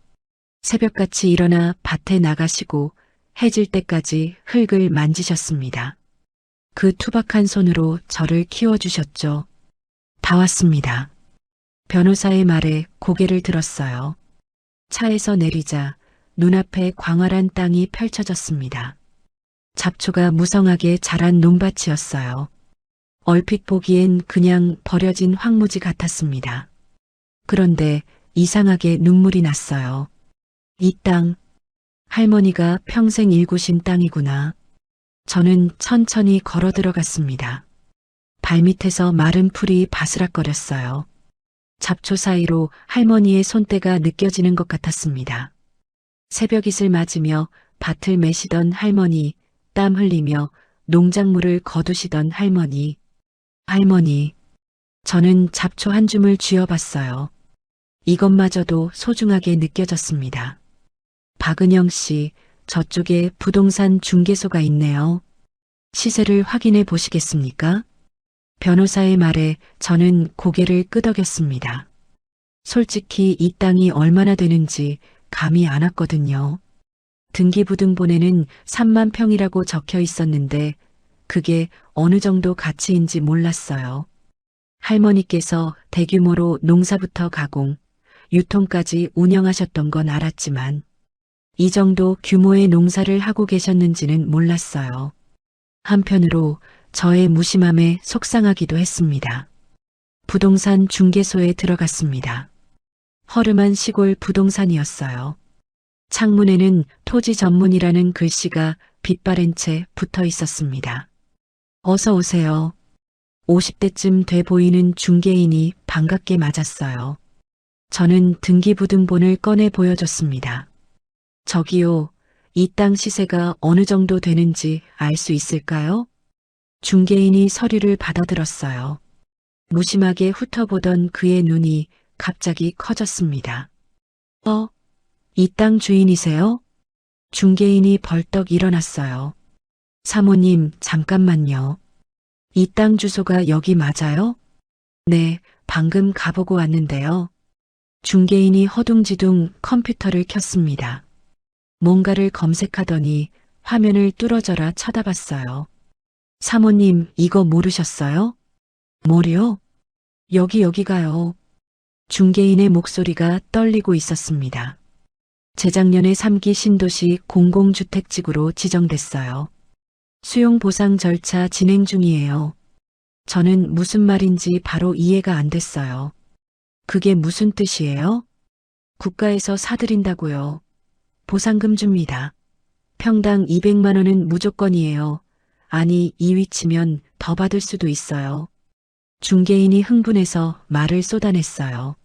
새벽같이 일어나 밭에 나가시고 해질 때까지 흙을 만지셨습니다. 그 투박한 손으로 저를 키워주셨죠. 다 왔습니다. 변호사의 말에 고개를 들었어요. 차에서 내리자 눈앞에 광활한 땅이 펼쳐졌습니다. 잡초가 무성하게 자란 논밭이었어요. 얼핏 보기엔 그냥 버려진 황무지 같았습니다. 그런데 이상하게 눈물이 났어요. 이 땅, 할머니가 평생 일구신 땅이구나. 저는 천천히 걸어 들어갔습니다. 발밑에서 마른 풀이 바스락거렸어요. 잡초 사이로 할머니의 손때가 느껴지는 것 같았습니다. 새벽잇을 맞으며 밭을 메시던 할머니, 땀 흘리며 농작물을 거두시던 할머니. 할머니, 저는 잡초 한 줌을 쥐어봤어요. 이것마저도 소중하게 느껴졌습니다. 박은영 씨, 저쪽에 부동산 중개소가 있네요. 시세를 확인해 보시겠습니까? 변호사의 말에 저는 고개를 끄덕였습니다. 솔직히 이 땅이 얼마나 되는지 감이 안 왔거든요. 등기부등본에는 3만 평이라고 적혀 있었는데 그게 어느 정도 가치인지 몰랐어요. 할머니께서 대규모로 농사부터 가공, 유통까지 운영하셨던 건 알았지만 이 정도 규모의 농사를 하고 계셨는지는 몰랐어요. 한편으로 저의 무심함에 속상하기도 했습니다. 부동산 중개소에 들어갔습니다. 허름한 시골 부동산이었어요. 창문에는 토지 전문이라는 글씨가 빛바랜 채 붙어 있었습니다. 어서 오세요. 50대쯤 돼 보이는 중개인이 반갑게 맞았어요. 저는 등기부등본을 꺼내 보여줬습니다. 저기요, 이 땅 시세가 어느 정도 되는지 알 수 있을까요? 중개인이 서류를 받아들었어요. 무심하게 훑어보던 그의 눈이 갑자기 커졌습니다. 이 땅 주인이세요? 중개인이 벌떡 일어났어요. 사모님, 잠깐만요. 이 땅 주소가 여기 맞아요? 네, 방금 가보고 왔는데요. 중개인이 허둥지둥 컴퓨터를 켰습니다. 뭔가를 검색하더니 화면을 뚫어져라 쳐다봤어요. 사모님, 이거 모르셨어요? 뭐요? 여기가요. 중개인의 목소리가 떨리고 있었습니다. 재작년에 3기 신도시 공공주택지구로 지정됐어요. 수용 보상 절차 진행 중이에요. 저는 무슨 말인지 바로 이해가 안 됐어요. 그게 무슨 뜻이에요? 국가에서 사드린다고요. 보상금 줍니다. 평당 200만 원은 무조건이에요. 아니, 이 위치면 더 받을 수도 있어요. 중개인이 흥분해서 말을 쏟아냈어요.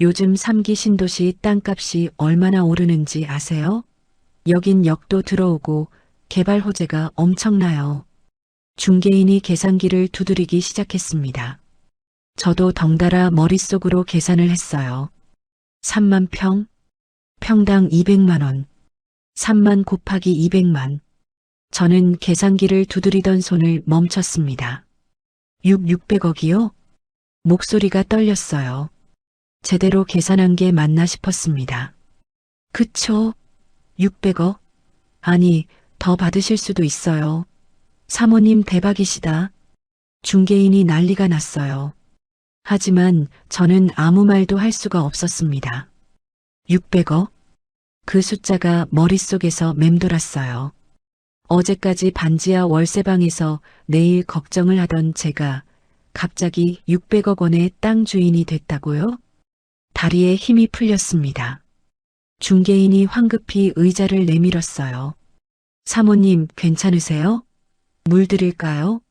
요즘 3기 신도시 땅값이 얼마나 오르는지 아세요? 여긴 역도 들어오고 개발 호재가 엄청나요. 중개인이 계산기를 두드리기 시작했습니다. 저도 덩달아 머릿속으로 계산을 했어요. 3만 평? 평당 200만 원. 3만 곱하기 200만. 저는 계산기를 두드리던 손을 멈췄습니다. 600억이요? 목소리가 떨렸어요. 제대로 계산한 게 맞나 싶었습니다. 그쵸? 600억? 아니, 더 받으실 수도 있어요. 사모님 대박이시다. 중개인이 난리가 났어요. 하지만 저는 아무 말도 할 수가 없었습니다. 600억? 그 숫자가 머릿속에서 맴돌았어요. 어제까지 반지하 월세방에서 내일 걱정을 하던 제가 갑자기 600억 원의 땅 주인이 됐다고요? 다리에 힘이 풀렸습니다. 중개인이 황급히 의자를 내밀었어요. 사모님 괜찮으세요? 물 드릴까요?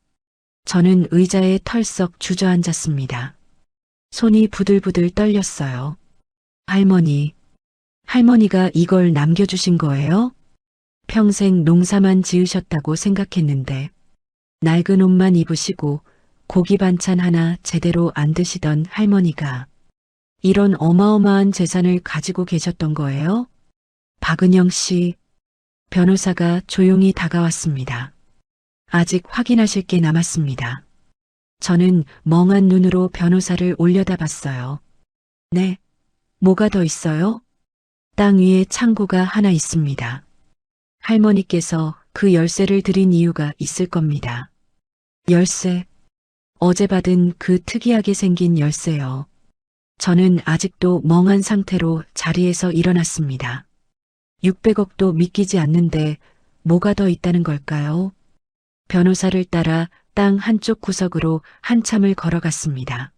저는 의자에 털썩 주저앉았습니다. 손이 부들부들 떨렸어요. 할머니가 이걸 남겨주신 거예요? 평생 농사만 지으셨다고 생각했는데 낡은 옷만 입으시고 고기 반찬 하나 제대로 안 드시던 할머니가 이런 어마어마한 재산을 가지고 계셨던 거예요? 박은영 씨, 변호사가 조용히 다가왔습니다. 아직 확인하실 게 남았습니다. 저는 멍한 눈으로 변호사를 올려다봤어요. 네, 뭐가 더 있어요? 땅 위에 창고가 하나 있습니다. 할머니께서 그 열쇠를 드린 이유가 있을 겁니다. 열쇠? 어제 받은 그 특이하게 생긴 열쇠요. 저는 아직도 멍한 상태로 자리에서 일어났습니다. 600억도 믿기지 않는데 뭐가 더 있다는 걸까요? 변호사를 따라 땅 한쪽 구석으로 한참을 걸어갔습니다.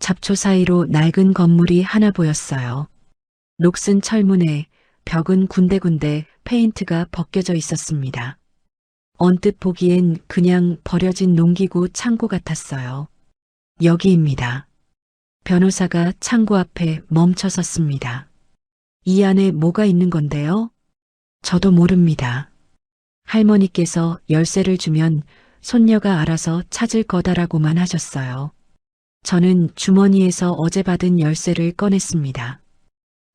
잡초 사이로 낡은 건물이 하나 보였어요. 녹슨 철문에 벽은 군데군데 페인트가 벗겨져 있었습니다. 언뜻 보기엔 그냥 버려진 농기구 창고 같았어요. 여기입니다. 변호사가 창고 앞에 멈춰 섰습니다. 이 안에 뭐가 있는 건데요? 저도 모릅니다. 할머니께서 열쇠를 주면 손녀가 알아서 찾을 거다라고만 하셨어요. 저는 주머니에서 어제 받은 열쇠를 꺼냈습니다.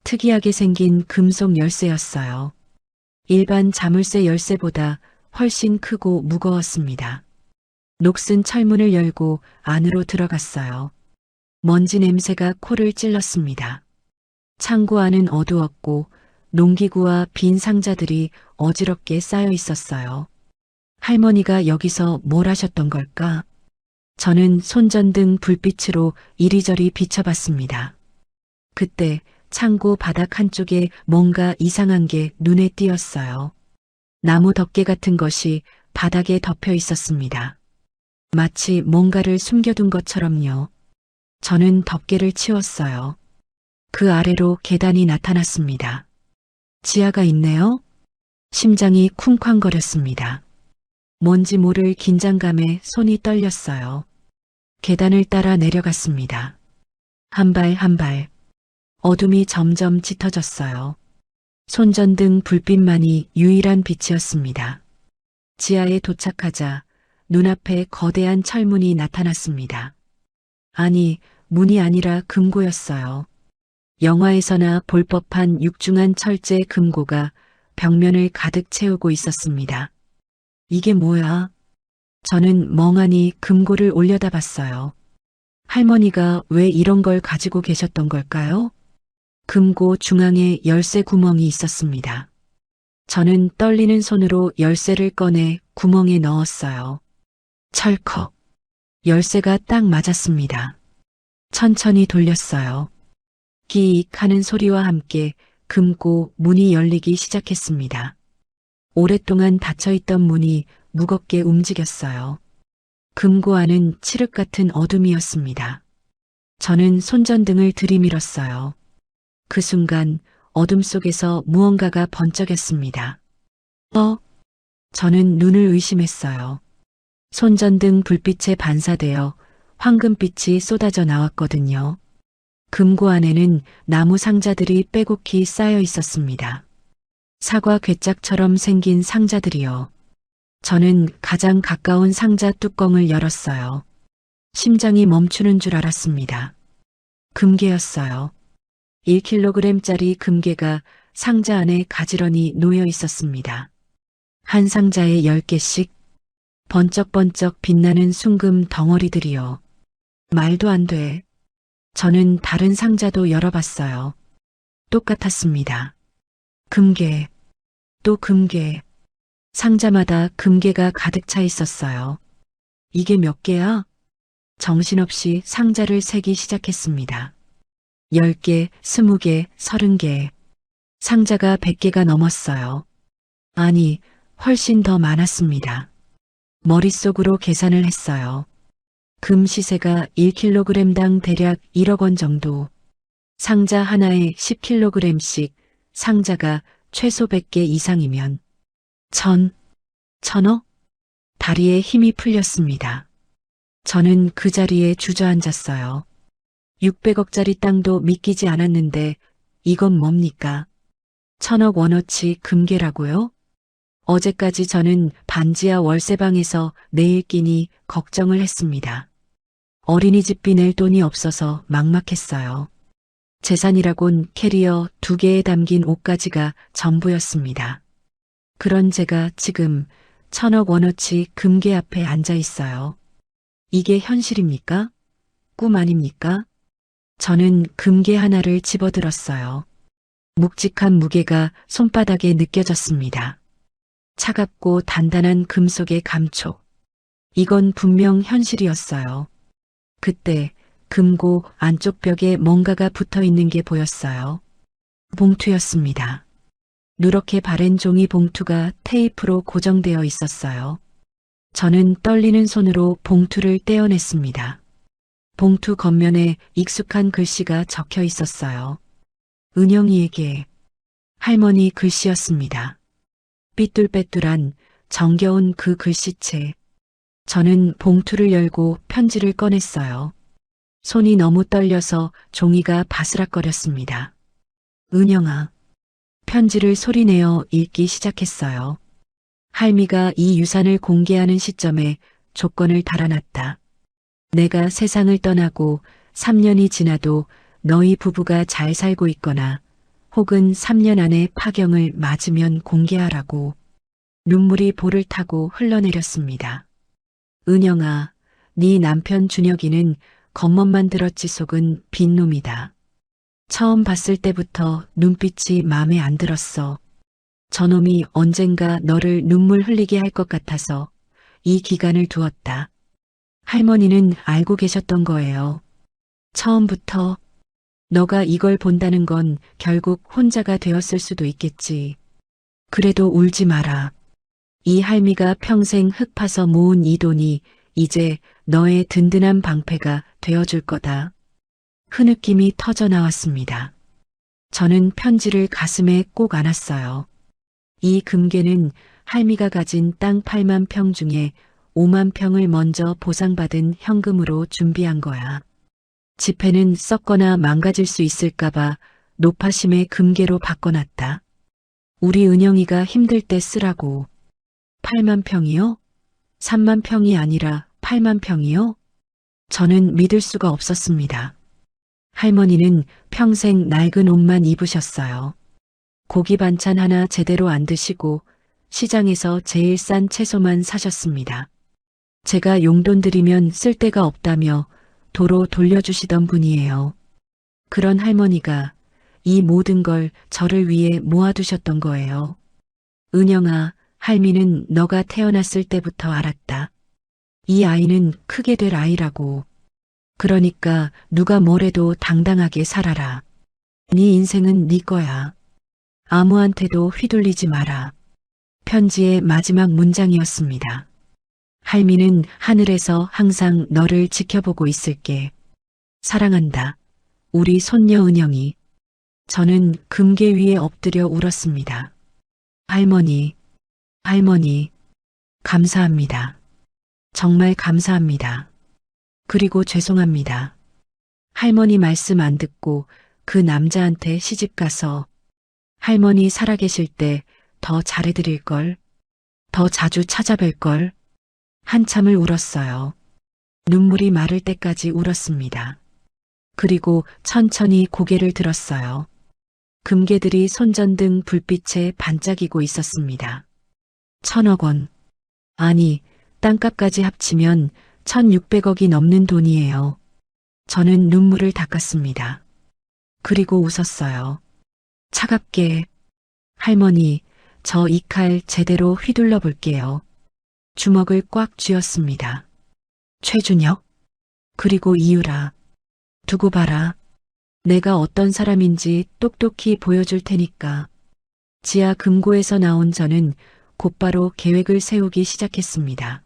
특이하게 생긴 금속 열쇠였어요. 일반 자물쇠 열쇠보다 훨씬 크고 무거웠습니다. 녹슨 철문을 열고 안으로 들어갔어요. 먼지 냄새가 코를 찔렀습니다. 창고 안은 어두웠고 농기구와 빈 상자들이 어지럽게 쌓여 있었어요. 할머니가 여기서 뭘 하셨던 걸까? 저는 손전등 불빛으로 이리저리 비춰봤습니다. 그때 창고 바닥 한쪽에 뭔가 이상한 게 눈에 띄었어요. 나무 덮개 같은 것이 바닥에 덮여 있었습니다. 마치 뭔가를 숨겨둔 것처럼요. 저는 덮개를 치웠어요. 그 아래로 계단이 나타났습니다. 지하가 있네요. 심장이 쿵쾅거렸습니다. 뭔지 모를 긴장감에 손이 떨렸어요. 계단을 따라 내려갔습니다. 한 발 한 발. 어둠이 점점 짙어졌어요. 손전등 불빛만이 유일한 빛이었습니다. 지하에 도착하자 눈앞에 거대한 철문이 나타났습니다. 아니, 문이 아니라 금고였어요. 영화에서나 볼 법한 육중한 철제 금고가 벽면을 가득 채우고 있었습니다. 이게 뭐야? 저는 멍하니 금고를 올려다봤어요. 할머니가 왜 이런 걸 가지고 계셨던 걸까요? 금고 중앙에 열쇠 구멍이 있었습니다. 저는 떨리는 손으로 열쇠를 꺼내 구멍에 넣었어요. 철컥. 열쇠가 딱 맞았습니다. 천천히 돌렸어요. 끼익 하는 소리와 함께 금고 문이 열리기 시작했습니다. 오랫동안 닫혀있던 문이 무겁게 움직였어요. 금고 안은 칠흑 같은 어둠이었습니다. 저는 손전등을 들이밀었어요. 그 순간 어둠 속에서 무언가가 번쩍였습니다. 저는 눈을 의심했어요. 손전등 불빛에 반사되어 황금빛이 쏟아져 나왔거든요. 금고 안에는 나무 상자들이 빼곡히 쌓여 있었습니다. 사과 괴짝처럼 생긴 상자들이요. 저는 가장 가까운 상자 뚜껑을 열었어요. 심장이 멈추는 줄 알았습니다. 금괴였어요. 1kg짜리 금괴가 상자 안에 가지런히 놓여 있었습니다. 한 상자에 10개씩 번쩍번쩍 빛나는 순금 덩어리들이요. 말도 안 돼. 저는 다른 상자도 열어봤어요. 똑같았습니다. 금괴, 또 금괴. 상자마다 금괴가 가득 차 있었어요. 이게 몇 개야? 정신없이 상자를 세기 시작했습니다. 10개, 20개, 30개. 상자가 100개가 넘었어요. 아니, 훨씬 더 많았습니다. 머릿속으로 계산을 했어요. 금 시세가 1kg당 대략 1억 원 정도. 상자 하나에 10kg씩 상자가 최소 100개 이상이면 1000억? 다리에 힘이 풀렸습니다. 저는 그 자리에 주저앉았어요. 600억짜리 땅도 믿기지 않았는데 이건 뭡니까? 1000억 원어치 금괴라고요? 어제까지 저는 반지하 월세방에서 내일 끼니 걱정을 했습니다. 어린이집비 낼 돈이 없어서 막막했어요. 재산이라곤 캐리어 2개에 담긴 옷가지가 전부였습니다. 그런 제가 지금 1000억 원어치 금괴 앞에 앉아 있어요. 이게 현실입니까? 꿈 아닙니까? 저는 금괴 하나를 집어들었어요. 묵직한 무게가 손바닥에 느껴졌습니다. 차갑고 단단한 금속의 감촉. 이건 분명 현실이었어요. 그때 금고 안쪽 벽에 뭔가가 붙어 있는 게 보였어요. 봉투였습니다. 누렇게 바랜 종이 봉투가 테이프로 고정되어 있었어요. 저는 떨리는 손으로 봉투를 떼어냈습니다. 봉투 겉면에 익숙한 글씨가 적혀 있었어요. 은영이에게. 할머니 글씨였습니다. 삐뚤빼뚤한 정겨운 그 글씨체. 저는 봉투를 열고 편지를 꺼냈어요. 손이 너무 떨려서 종이가 바스락거렸습니다. 은영아. 편지를 소리내어 읽기 시작했어요. 할미가 이 유산을 공개하는 시점에 조건을 달아놨다. 내가 세상을 떠나고 3년이 지나도 너희 부부가 잘 살고 있거나 혹은 3년 안에 파경을 맞으면 공개하라고. 눈물이 볼을 타고 흘러내렸습니다. 은영아, 네 남편 준혁이는 겉멋만 들었지 속은 빈놈이다. 처음 봤을 때부터 눈빛이 마음에 안 들었어. 저놈이 언젠가 너를 눈물 흘리게 할 것 같아서 이 기간을 두었다. 할머니는 알고 계셨던 거예요. 처음부터 너가 이걸 본다는 건 결국 혼자가 되었을 수도 있겠지. 그래도 울지 마라. 이 할미가 평생 흙 파서 모은 이 돈이 이제 너의 든든한 방패가 되어줄 거다. 흐느낌이 터져 나왔습니다. 저는 편지를 가슴에 꼭 안았어요. 이 금괴는 할미가 가진 땅 8만 평 중에 5만 평을 먼저 보상받은 현금으로 준비한 거야. 지폐는 썩거나 망가질 수 있을까봐 노파심의 금괴로 바꿔놨다. 우리 은영이가 힘들 때 쓰라고. 8만 평이요? 3만 평이 아니라 8만 평이요? 저는 믿을 수가 없었습니다. 할머니는 평생 낡은 옷만 입으셨어요. 고기 반찬 하나 제대로 안 드시고 시장에서 제일 싼 채소만 사셨습니다. 제가 용돈 드리면 쓸 데가 없다며 도로 돌려주시던 분이에요. 그런 할머니가 이 모든 걸 저를 위해 모아두셨던 거예요. 은영아, 할미는 너가 태어났을 때부터 알았다. 이 아이는 크게 될 아이라고. 그러니까 누가 뭐래도 당당하게 살아라. 네 인생은 네 거야. 아무한테도 휘둘리지 마라. 편지의 마지막 문장이었습니다. 할미는 하늘에서 항상 너를 지켜보고 있을게. 사랑한다. 우리 손녀 은영이. 저는 금괴 위에 엎드려 울었습니다. 할머니, 할머니, 감사합니다. 정말 감사합니다. 그리고 죄송합니다. 할머니 말씀 안 듣고 그 남자한테 시집가서 할머니 살아계실 때 더 잘해드릴걸, 더 자주 찾아뵐걸. 한참을 울었어요. 눈물이 마를 때까지 울었습니다. 그리고 천천히 고개를 들었어요. 금괴들이 손전등 불빛에 반짝이고 있었습니다. 1,000억 원. 아니, 땅값까지 합치면 1,600억이 넘는 돈이에요. 저는 눈물을 닦았습니다. 그리고 웃었어요. 차갑게. 할머니, 저 이 칼 제대로 휘둘러 볼게요. 주먹을 꽉 쥐었습니다. 최준혁? 그리고 이유라. 두고 봐라. 내가 어떤 사람인지 똑똑히 보여줄 테니까. 지하 금고에서 나온 저는 곧바로 계획을 세우기 시작했습니다.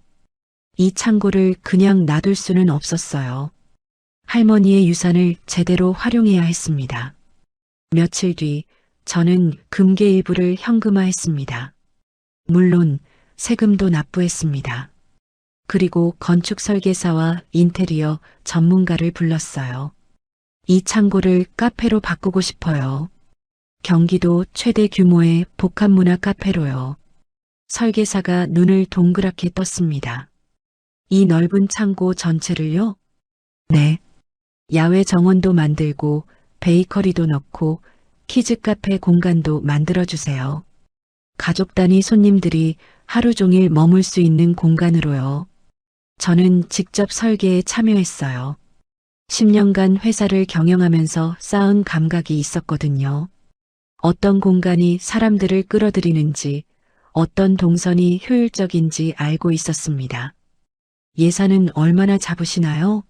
이 창고를 그냥 놔둘 수는 없었어요. 할머니의 유산을 제대로 활용해야 했습니다. 며칠 뒤 저는 금괴 일부를 현금화했습니다. 물론 세금도 납부했습니다. 그리고 건축 설계사와 인테리어 전문가를 불렀어요. 이 창고를 카페로 바꾸고 싶어요. 경기도 최대 규모의 복합문화 카페로요. 설계사가 눈을 동그랗게 떴습니다. 이 넓은 창고 전체를요? 네. 야외 정원도 만들고 베이커리도 넣고 키즈 카페 공간도 만들어주세요. 가족 단위 손님들이 하루 종일 머물 수 있는 공간으로요. 저는 직접 설계에 참여했어요. 10년간 회사를 경영하면서 쌓은 감각이 있었거든요. 어떤 공간이 사람들을 끌어들이는지, 어떤 동선이 효율적인지 알고 있었습니다. 예산은 얼마나 잡으시나요?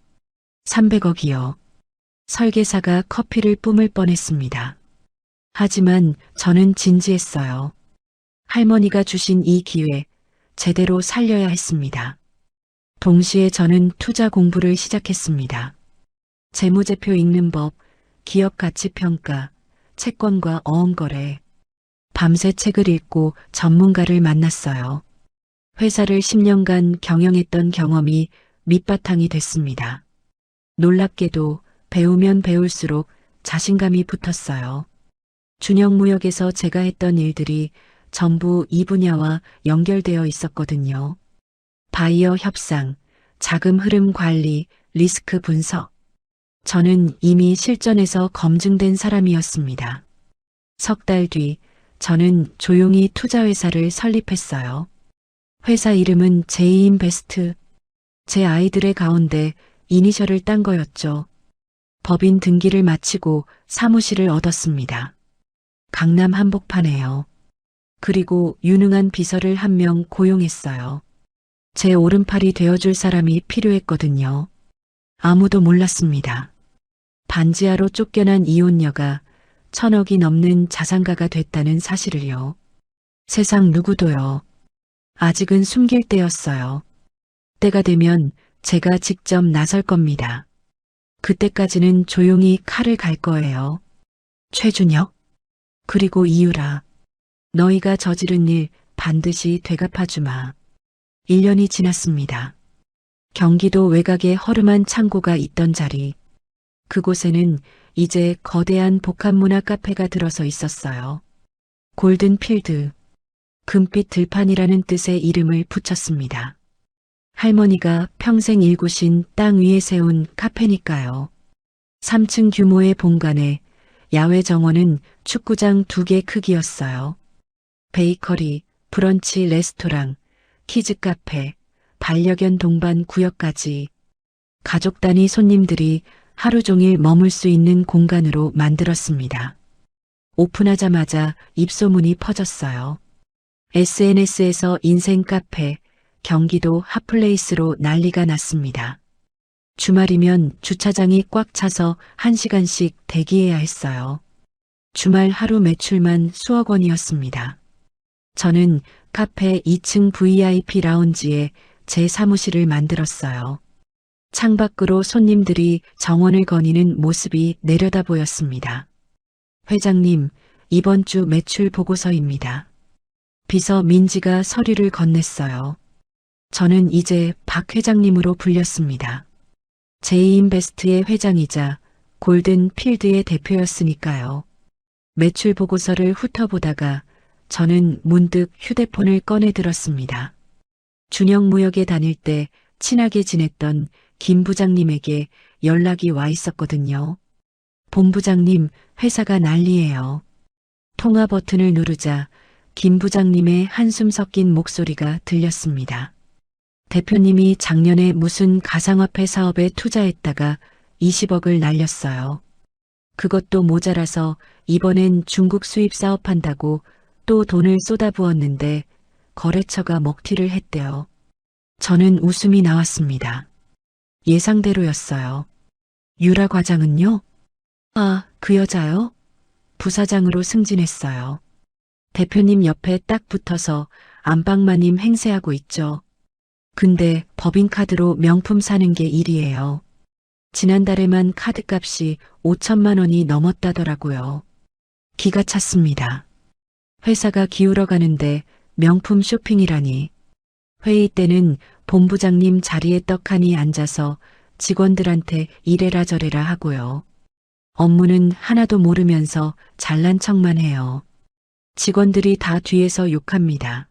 300억이요. 설계사가 커피를 뿜을 뻔했습니다. 하지만 저는 진지했어요. 할머니가 주신 이 기회 제대로 살려야 했습니다. 동시에 저는 투자 공부를 시작했습니다. 재무제표 읽는 법, 기업 가치 평가, 채권과 어음거래. 밤새 책을 읽고 전문가를 만났어요. 회사를 10년간 경영했던 경험이 밑바탕이 됐습니다. 놀랍게도 배우면 배울수록 자신감이 붙었어요. 준영무역에서 제가 했던 일들이 전부 이 분야와 연결되어 있었거든요. 바이어 협상, 자금 흐름 관리, 리스크 분석. 저는 이미 실전에서 검증된 사람이었습니다. 석 달 뒤 저는 조용히 투자회사를 설립했어요. 회사 이름은 제이인베스트. 제 아이들의 가운데 이니셜을 딴 거였죠. 법인 등기를 마치고 사무실을 얻었습니다. 강남 한복판에요. 그리고 유능한 비서를 한 명 고용했어요. 제 오른팔이 되어줄 사람이 필요했거든요. 아무도 몰랐습니다. 반지하로 쫓겨난 이혼녀가 1,000억이 넘는 자산가가 됐다는 사실을요. 세상 누구도요. 아직은 숨길 때였어요. 때가 되면 제가 직접 나설 겁니다. 그때까지는 조용히 칼을 갈 거예요. 최준혁? 그리고 이유라. 너희가 저지른 일 반드시 되갚아주마. 1년이 지났습니다. 경기도 외곽에 허름한 창고가 있던 자리. 그곳에는 이제 거대한 복합문화 카페가 들어서 있었어요. 골든필드. 금빛 들판이라는 뜻의 이름을 붙였습니다. 할머니가 평생 일구신 땅 위에 세운 카페니까요. 3층 규모의 본관에 야외 정원은 축구장 2개 크기였어요. 베이커리, 브런치 레스토랑, 키즈 카페, 반려견 동반 구역까지 가족 단위 손님들이 하루 종일 머물 수 있는 공간으로 만들었습니다. 오픈하자마자 입소문이 퍼졌어요. SNS에서 인생 카페, 경기도 핫플레이스로 난리가 났습니다. 주말이면 주차장이 꽉 차서 1시간씩 대기해야 했어요. 주말 하루 매출만 수억 원이었습니다. 저는 카페 2층 VIP 라운지에 제 사무실을 만들었어요. 창밖으로 손님들이 정원을 거니는 모습이 내려다 보였습니다. 회장님, 이번 주 매출 보고서입니다. 비서 민지가 서류를 건넸어요. 저는 이제 박 회장님으로 불렸습니다. 제이인베스트의 회장이자 골든필드의 대표였으니까요. 매출 보고서를 훑어보다가 저는 문득 휴대폰을 꺼내 들었습니다. 준영무역에 다닐 때 친하게 지냈던 김 부장님에게 연락이 와 있었거든요. 본부장님, 회사가 난리예요. 통화 버튼을 누르자 김 부장님의 한숨 섞인 목소리가 들렸습니다. 대표님이 작년에 무슨 가상화폐 사업에 투자했다가 20억을 날렸어요. 그것도 모자라서 이번엔 중국 수입 사업한다고 또 돈을 쏟아부었는데 거래처가 먹튀를 했대요. 저는 웃음이 나왔습니다. 예상대로였어요. 유라 과장은요? 아, 그 여자요? 부사장으로 승진했어요. 대표님 옆에 딱 붙어서 안방마님 행세하고 있죠. 근데 법인카드로 명품 사는 게 일이에요. 지난달에만 카드값이 5천만 원이 넘었다더라고요. 기가 찼습니다. 회사가 기울어가는데 명품 쇼핑이라니. 회의 때는 본부장님 자리에 떡하니 앉아서 직원들한테 이래라 저래라 하고요. 업무는 하나도 모르면서 잘난 척만 해요. 직원들이 다 뒤에서 욕합니다.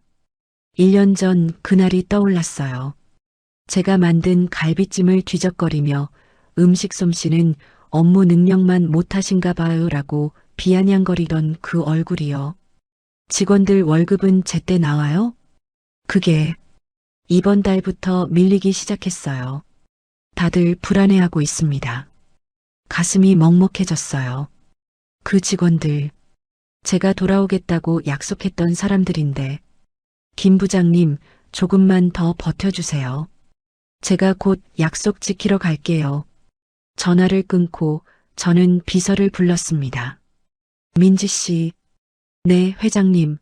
1년 전 그날이 떠올랐어요. 제가 만든 갈비찜을 뒤적거리며 음식 솜씨는 업무 능력만 못하신가 봐요라고 비아냥거리던 그 얼굴이요. 직원들 월급은 제때 나와요? 그게 이번 달부터 밀리기 시작했어요. 다들 불안해하고 있습니다. 가슴이 먹먹해졌어요. 그 직원들, 제가 돌아오겠다고 약속했던 사람들인데, 김 부장님, 조금만 더 버텨주세요. 제가 곧 약속 지키러 갈게요. 전화를 끊고 저는 비서를 불렀습니다. 민지 씨, 네, 회장님.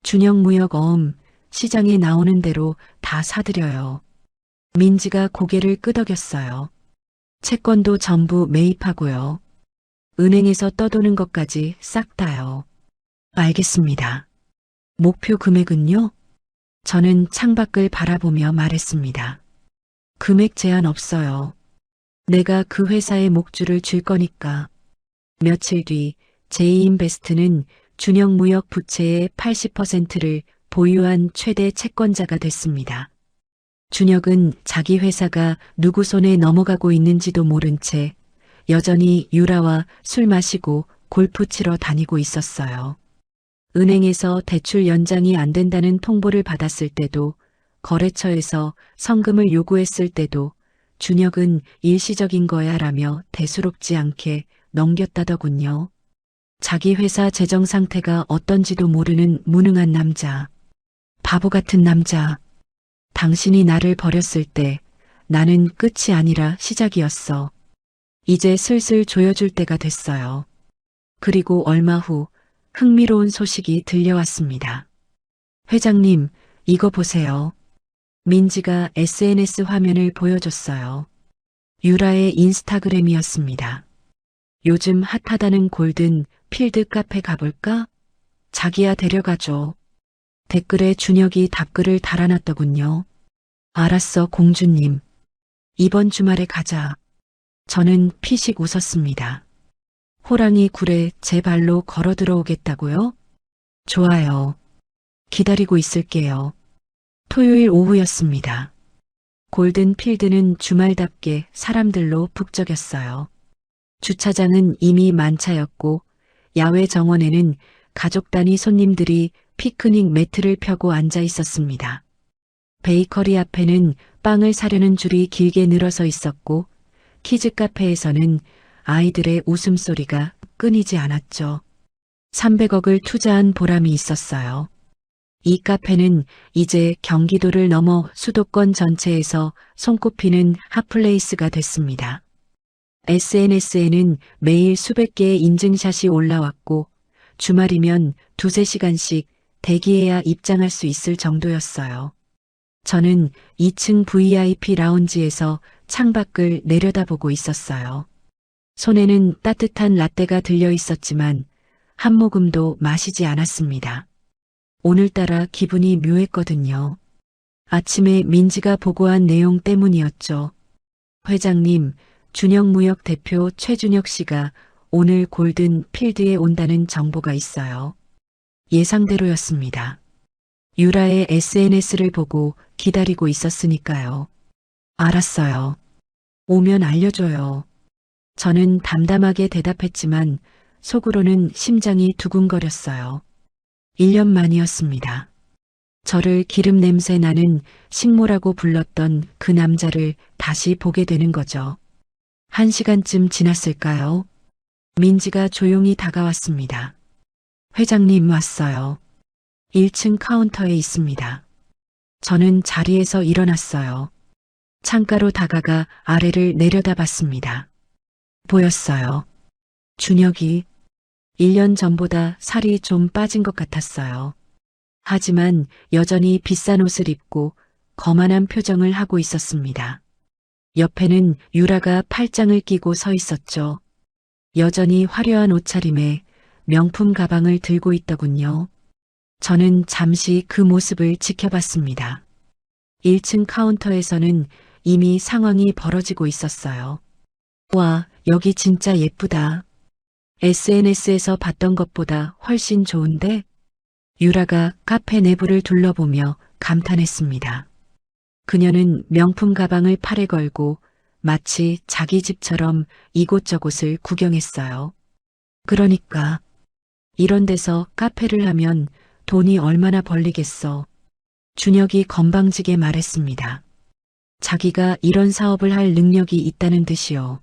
준영무역어음, 시장에 나오는 대로 다 사드려요. 민지가 고개를 끄덕였어요. 채권도 전부 매입하고요. 은행에서 떠도는 것까지 싹 다요. 알겠습니다. 목표 금액은요? 저는 창밖을 바라보며 말했습니다. 금액 제한 없어요. 내가 그 회사의 목줄을 줄 거니까. 며칠 뒤 제이인베스트는 준영무역 부채의 80%를 보유한 최대 채권자가 됐습니다. 준혁은 자기 회사가 누구 손에 넘어가고 있는지도 모른 채 여전히 유라와 술 마시고 골프 치러 다니고 있었어요. 은행에서 대출 연장이 안 된다는 통보를 받았을 때도, 거래처에서 성금을 요구했을 때도 준혁은 일시적인 거야 라며 대수롭지 않게 넘겼다더군요. 자기 회사 재정 상태가 어떤지도 모르는 무능한 남자. 바보 같은 남자. 당신이 나를 버렸을 때 나는 끝이 아니라 시작이었어. 이제 슬슬 조여줄 때가 됐어요. 그리고 얼마 후 흥미로운 소식이 들려왔습니다. 회장님, 이거 보세요. 민지가 SNS 화면을 보여줬어요. 유라의 인스타그램이었습니다. 요즘 핫하다는 골든 필드 카페 가볼까? 자기야 데려가줘. 댓글에 준혁이 답글을 달아놨더군요. 알았어, 공주님. 이번 주말에 가자. 저는 피식 웃었습니다. 호랑이 굴에 제 발로 걸어 들어오겠다고요? 좋아요. 기다리고 있을게요. 토요일 오후였습니다. 골든필드는 주말답게 사람들로 북적였어요. 주차장은 이미 만차였고 야외 정원에는 가족 단위 손님들이 피크닉 매트를 펴고 앉아 있었습니다. 베이커리 앞에는 빵을 사려는 줄이 길게 늘어서 있었고 키즈 카페에서는 아이들의 웃음소리가 끊이지 않았죠. 300억을 투자한 보람이 있었어요. 이 카페는 이제 경기도를 넘어 수도권 전체에서 손꼽히는 핫플레이스가 됐습니다. SNS에는 매일 수백 개의 인증샷이 올라왔고 주말이면 2~3시간씩 대기해야 입장할 수 있을 정도였어요. 저는 2층 VIP 라운지에서 창밖을 내려다보고 있었어요. 손에는 따뜻한 라떼가 들려 있었지만 한 모금도 마시지 않았습니다. 오늘따라 기분이 묘했거든요. 아침에 민지가 보고한 내용 때문이었죠. 회장님, 준영무역 대표 최준혁 씨가 오늘 골든 필드에 온다는 정보가 있어요. 예상대로였습니다. 유라의 SNS를 보고 기다리고 있었으니까요. 알았어요. 오면 알려줘요. 저는 담담하게 대답했지만 속으로는 심장이 두근거렸어요. 1년 만이었습니다. 저를 기름 냄새 나는 식모라고 불렀던 그 남자를 다시 보게 되는 거죠. 1시간쯤 지났을까요? 민지가 조용히 다가왔습니다. 회장님 왔어요. 1층 카운터에 있습니다. 저는 자리에서 일어났어요. 창가로 다가가 아래를 내려다봤습니다. 보였어요. 준혁이 1년 전보다 살이 좀 빠진 것 같았어요. 하지만 여전히 비싼 옷을 입고 거만한 표정을 하고 있었습니다. 옆에는 유라가 팔짱을 끼고 서 있었죠. 여전히 화려한 옷차림에 명품 가방을 들고 있더군요. 저는 잠시 그 모습을 지켜봤습니다. 1층 카운터에서는 이미 상황이 벌어지고 있었어요. 와, 여기 진짜 예쁘다. SNS에서 봤던 것보다 훨씬 좋은데? 유라가 카페 내부를 둘러보며 감탄했습니다. 그녀는 명품 가방을 팔에 걸고 마치 자기 집처럼 이곳저곳을 구경했어요. 그러니까 이런 데서 카페를 하면 돈이 얼마나 벌리겠어. 준혁이 건방지게 말했습니다. 자기가 이런 사업을 할 능력이 있다는 듯이요.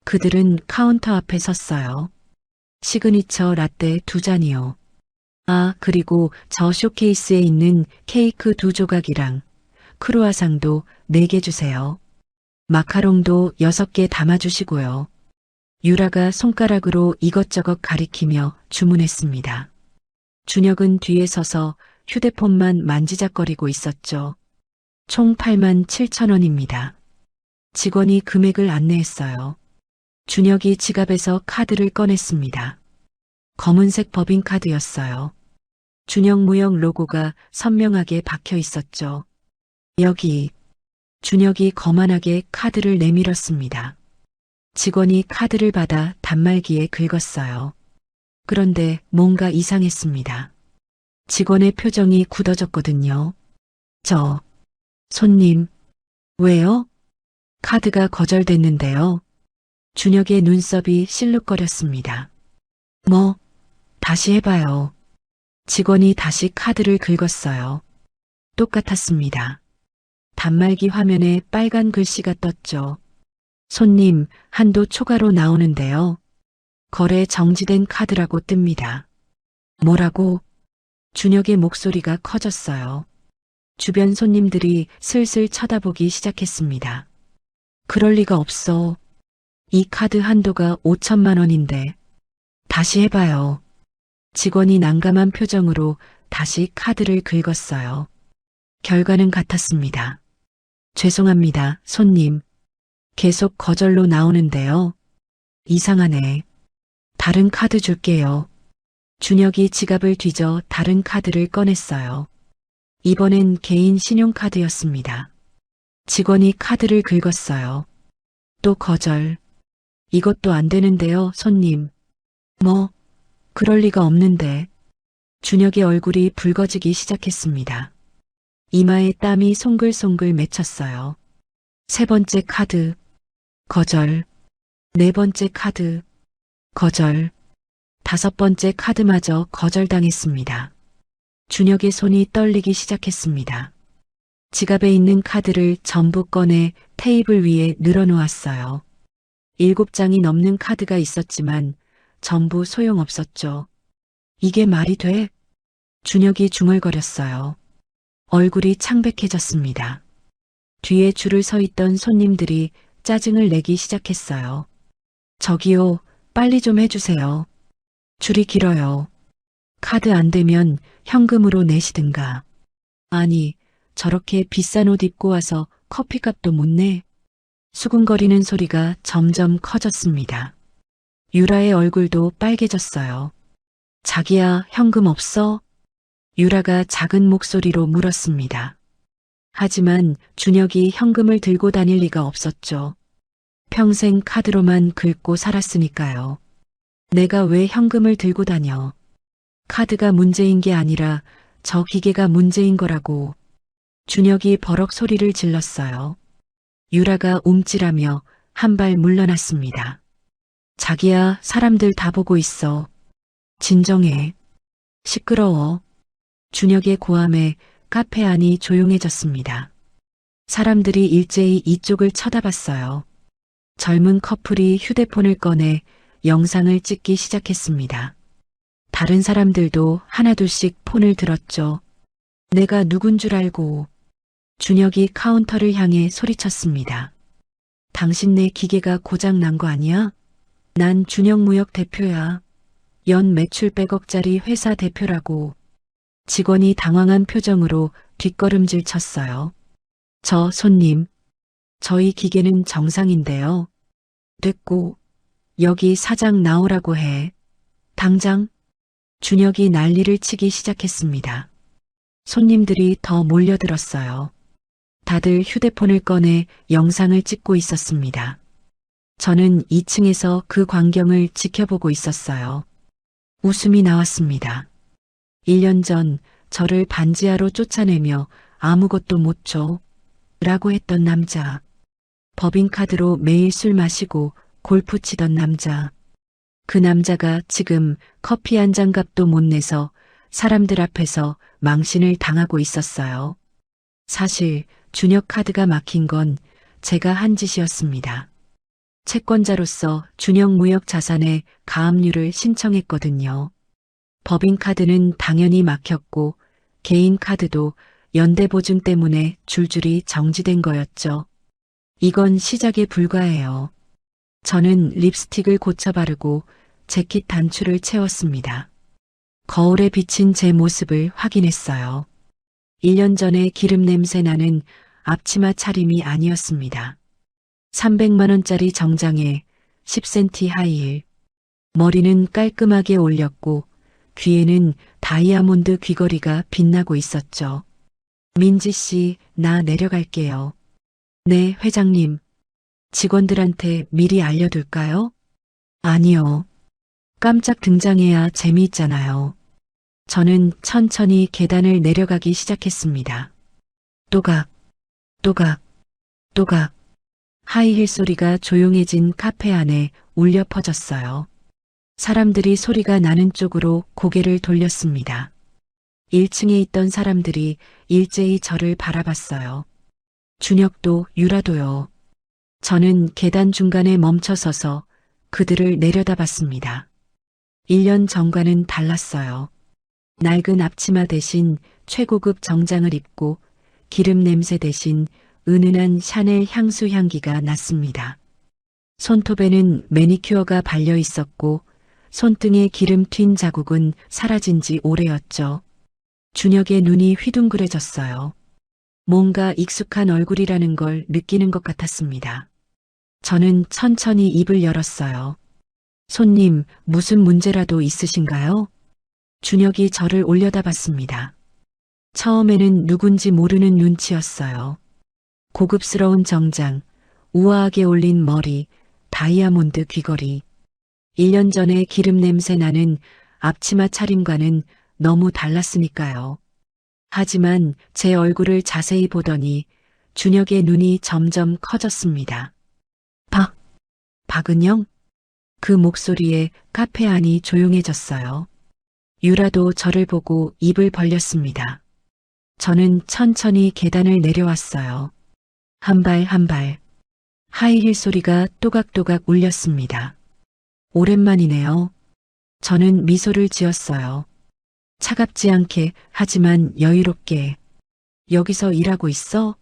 그들은 카운터 앞에 섰어요. 시그니처 라떼 2잔이요. 아, 그리고 저 쇼케이스에 있는 케이크 2조각이랑 크루아상도 4개 주세요. 마카롱도 6개 담아주시고요. 유라가 손가락으로 이것저것 가리키며 주문했습니다. 준혁은 뒤에 서서 휴대폰만 만지작거리고 있었죠. 총 87,000원입니다. 직원이 금액을 안내했어요. 준혁이 지갑에서 카드를 꺼냈습니다. 검은색 법인카드였어요. 준혁 무역 로고가 선명하게 박혀 있었죠. 여기. 준혁이 거만하게 카드를 내밀었습니다. 직원이 카드를 받아 단말기에 긁었어요. 그런데 뭔가 이상했습니다. 직원의 표정이 굳어졌거든요. 손님, 왜요? 카드가 거절됐는데요. 준혁의 눈썹이 실룩거렸습니다. 다시 해봐요. 직원이 다시 카드를 긁었어요. 똑같았습니다. 단말기 화면에 빨간 글씨가 떴죠. 손님, 한도 초과로 나오는데요. 거래 정지된 카드라고 뜹니다. 뭐라고? 준혁의 목소리가 커졌어요. 주변 손님들이 슬슬 쳐다보기 시작했습니다. 그럴 리가 없어. 이 카드 한도가 5천만 원인데. 다시 해봐요. 직원이 난감한 표정으로 다시 카드를 긁었어요. 결과는 같았습니다. 죄송합니다, 손님. 계속 거절로 나오는데요. 이상하네. 다른 카드 줄게요. 준혁이 지갑을 뒤져 다른 카드를 꺼냈어요. 이번엔 개인 신용카드였습니다. 직원이 카드를 긁었어요. 또 거절. 이것도 안 되는데요, 손님. 그럴 리가 없는데. 준혁의 얼굴이 붉어지기 시작했습니다. 이마에 땀이 송글송글 맺혔어요. 3번째 카드. 거절. 4번째 카드. 거절. 5번째 카드마저 거절당했습니다. 준혁의 손이 떨리기 시작했습니다. 지갑에 있는 카드를 전부 꺼내 테이블 위에 늘어놓았어요. 7장이 넘는 카드가 있었지만 전부 소용없었죠. 이게 말이 돼? 준혁이 중얼거렸어요. 얼굴이 창백해졌습니다. 뒤에 줄을 서 있던 손님들이 짜증을 내기 시작했어요. 저기요, 빨리 좀 해주세요. 줄이 길어요. 카드 안 되면 현금으로 내시든가. 아니, 저렇게 비싼 옷 입고 와서 커피값도 못 내? 수군거리는 소리가 점점 커졌습니다. 유라의 얼굴도 빨개졌어요. 자기야, 현금 없어? 유라가 작은 목소리로 물었습니다. 하지만 준혁이 현금을 들고 다닐 리가 없었죠. 평생 카드로만 긁고 살았으니까요. 내가 왜 현금을 들고 다녀? 카드가 문제인 게 아니라 저 기계가 문제인 거라고. 준혁이 버럭 소리를 질렀어요. 유라가 움찔하며 한 발 물러났습니다. 자기야, 사람들 다 보고 있어. 진정해. 시끄러워. 준혁의 고함에 카페 안이 조용해졌습니다. 사람들이 일제히 이쪽을 쳐다봤어요. 젊은 커플이 휴대폰을 꺼내 영상을 찍기 시작했습니다. 다른 사람들도 하나둘씩 폰을 들었죠. 내가 누군 줄 알고. 준혁이 카운터를 향해 소리쳤습니다. 당신네 기계가 고장 난 거 아니야? 난 준혁무역 대표야. 연 매출 100억짜리 회사 대표라고. 직원이 당황한 표정으로 뒷걸음질 쳤어요. 저 손님, 저희 기계는 정상인데요. 됐고, 여기 사장 나오라고 해. 당장. 준혁이 난리를 치기 시작했습니다. 손님들이 더 몰려들었어요. 다들 휴대폰을 꺼내 영상을 찍고 있었습니다. 저는 2층에서 그 광경을 지켜보고 있었어요. 웃음이 나왔습니다. 1년 전 저를 반지하로 쫓아내며 아무것도 못 줘. 라고 했던 남자. 법인카드로 매일 술 마시고 골프 치던 남자. 그 남자가 지금 커피 한 잔 값도 못 내서 사람들 앞에서 망신을 당하고 있었어요. 사실 준혁 카드가 막힌 건 제가 한 짓이었습니다. 채권자로서 준혁 무역 자산의 가압류를 신청했거든요. 법인카드는 당연히 막혔고 개인 카드도 연대보증 때문에 줄줄이 정지된 거였죠. 이건 시작에 불과해요. 저는 립스틱을 고쳐 바르고 재킷 단추를 채웠습니다. 거울에 비친 제 모습을 확인했어요. 1년 전에 기름 냄새 나는 앞치마 차림이 아니었습니다. 300만 원짜리 정장에 10cm 하이힐. 머리는 깔끔하게 올렸고 귀에는 다이아몬드 귀걸이가 빛나고 있었죠. 민지 씨, 나 내려갈게요. 네, 회장님. 직원들한테 미리 알려둘까요? 아니요. 깜짝 등장해야 재미있잖아요. 저는 천천히 계단을 내려가기 시작했습니다. 또각, 또각, 또각. 하이힐 소리가 조용해진 카페 안에 울려 퍼졌어요. 사람들이 소리가 나는 쪽으로 고개를 돌렸습니다. 1층에 있던 사람들이 일제히 저를 바라봤어요. 준혁도 유라도요. 저는 계단 중간에 멈춰서서 그들을 내려다봤습니다. 1년 전과는 달랐어요. 낡은 앞치마 대신 최고급 정장을 입고 기름 냄새 대신 은은한 샤넬 향수 향기가 났습니다. 손톱에는 매니큐어가 발려 있었고 손등에 기름 튄 자국은 사라진 지 오래였죠. 준혁의 눈이 휘둥그레졌어요. 뭔가 익숙한 얼굴이라는 걸 느끼는 것 같았습니다. 저는 천천히 입을 열었어요. 손님, 무슨 문제라도 있으신가요? 준혁이 저를 올려다봤습니다. 처음에는 누군지 모르는 눈치였어요. 고급스러운 정장, 우아하게 올린 머리, 다이아몬드 귀걸이. 1년 전에 기름 냄새 나는 앞치마 차림과는 너무 달랐으니까요. 하지만 제 얼굴을 자세히 보더니 준혁의 눈이 점점 커졌습니다. 박은영? 그 목소리에 카페 안이 조용해졌어요. 유라도 저를 보고 입을 벌렸습니다. 저는 천천히 계단을 내려왔어요. 한 발 한 발. 하이힐 소리가 또각또각 울렸습니다. 오랜만이네요. 저는 미소를 지었어요. 차갑지 않게 하지만 여유롭게. 여기서 일하고 있어?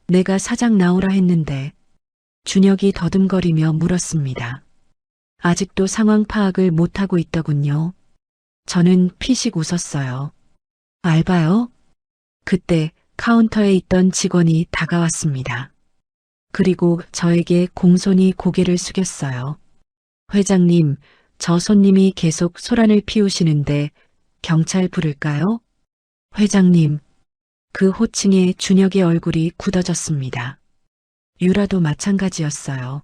내가 사장 나오라 했는데. 준혁이 더듬거리며 물었습니다. 아직도 상황 파악을 못하고 있더군요. 저는 피식 웃었어요. 알바요? 그때 카운터에 있던 직원이 다가왔습니다. 그리고 저에게 공손히 고개를 숙였어요. 회장님, 저 손님이 계속 소란을 피우시는데 경찰 부를까요? 회장님, 그 호칭에 준혁의 얼굴이 굳어졌습니다. 유라도 마찬가지였어요.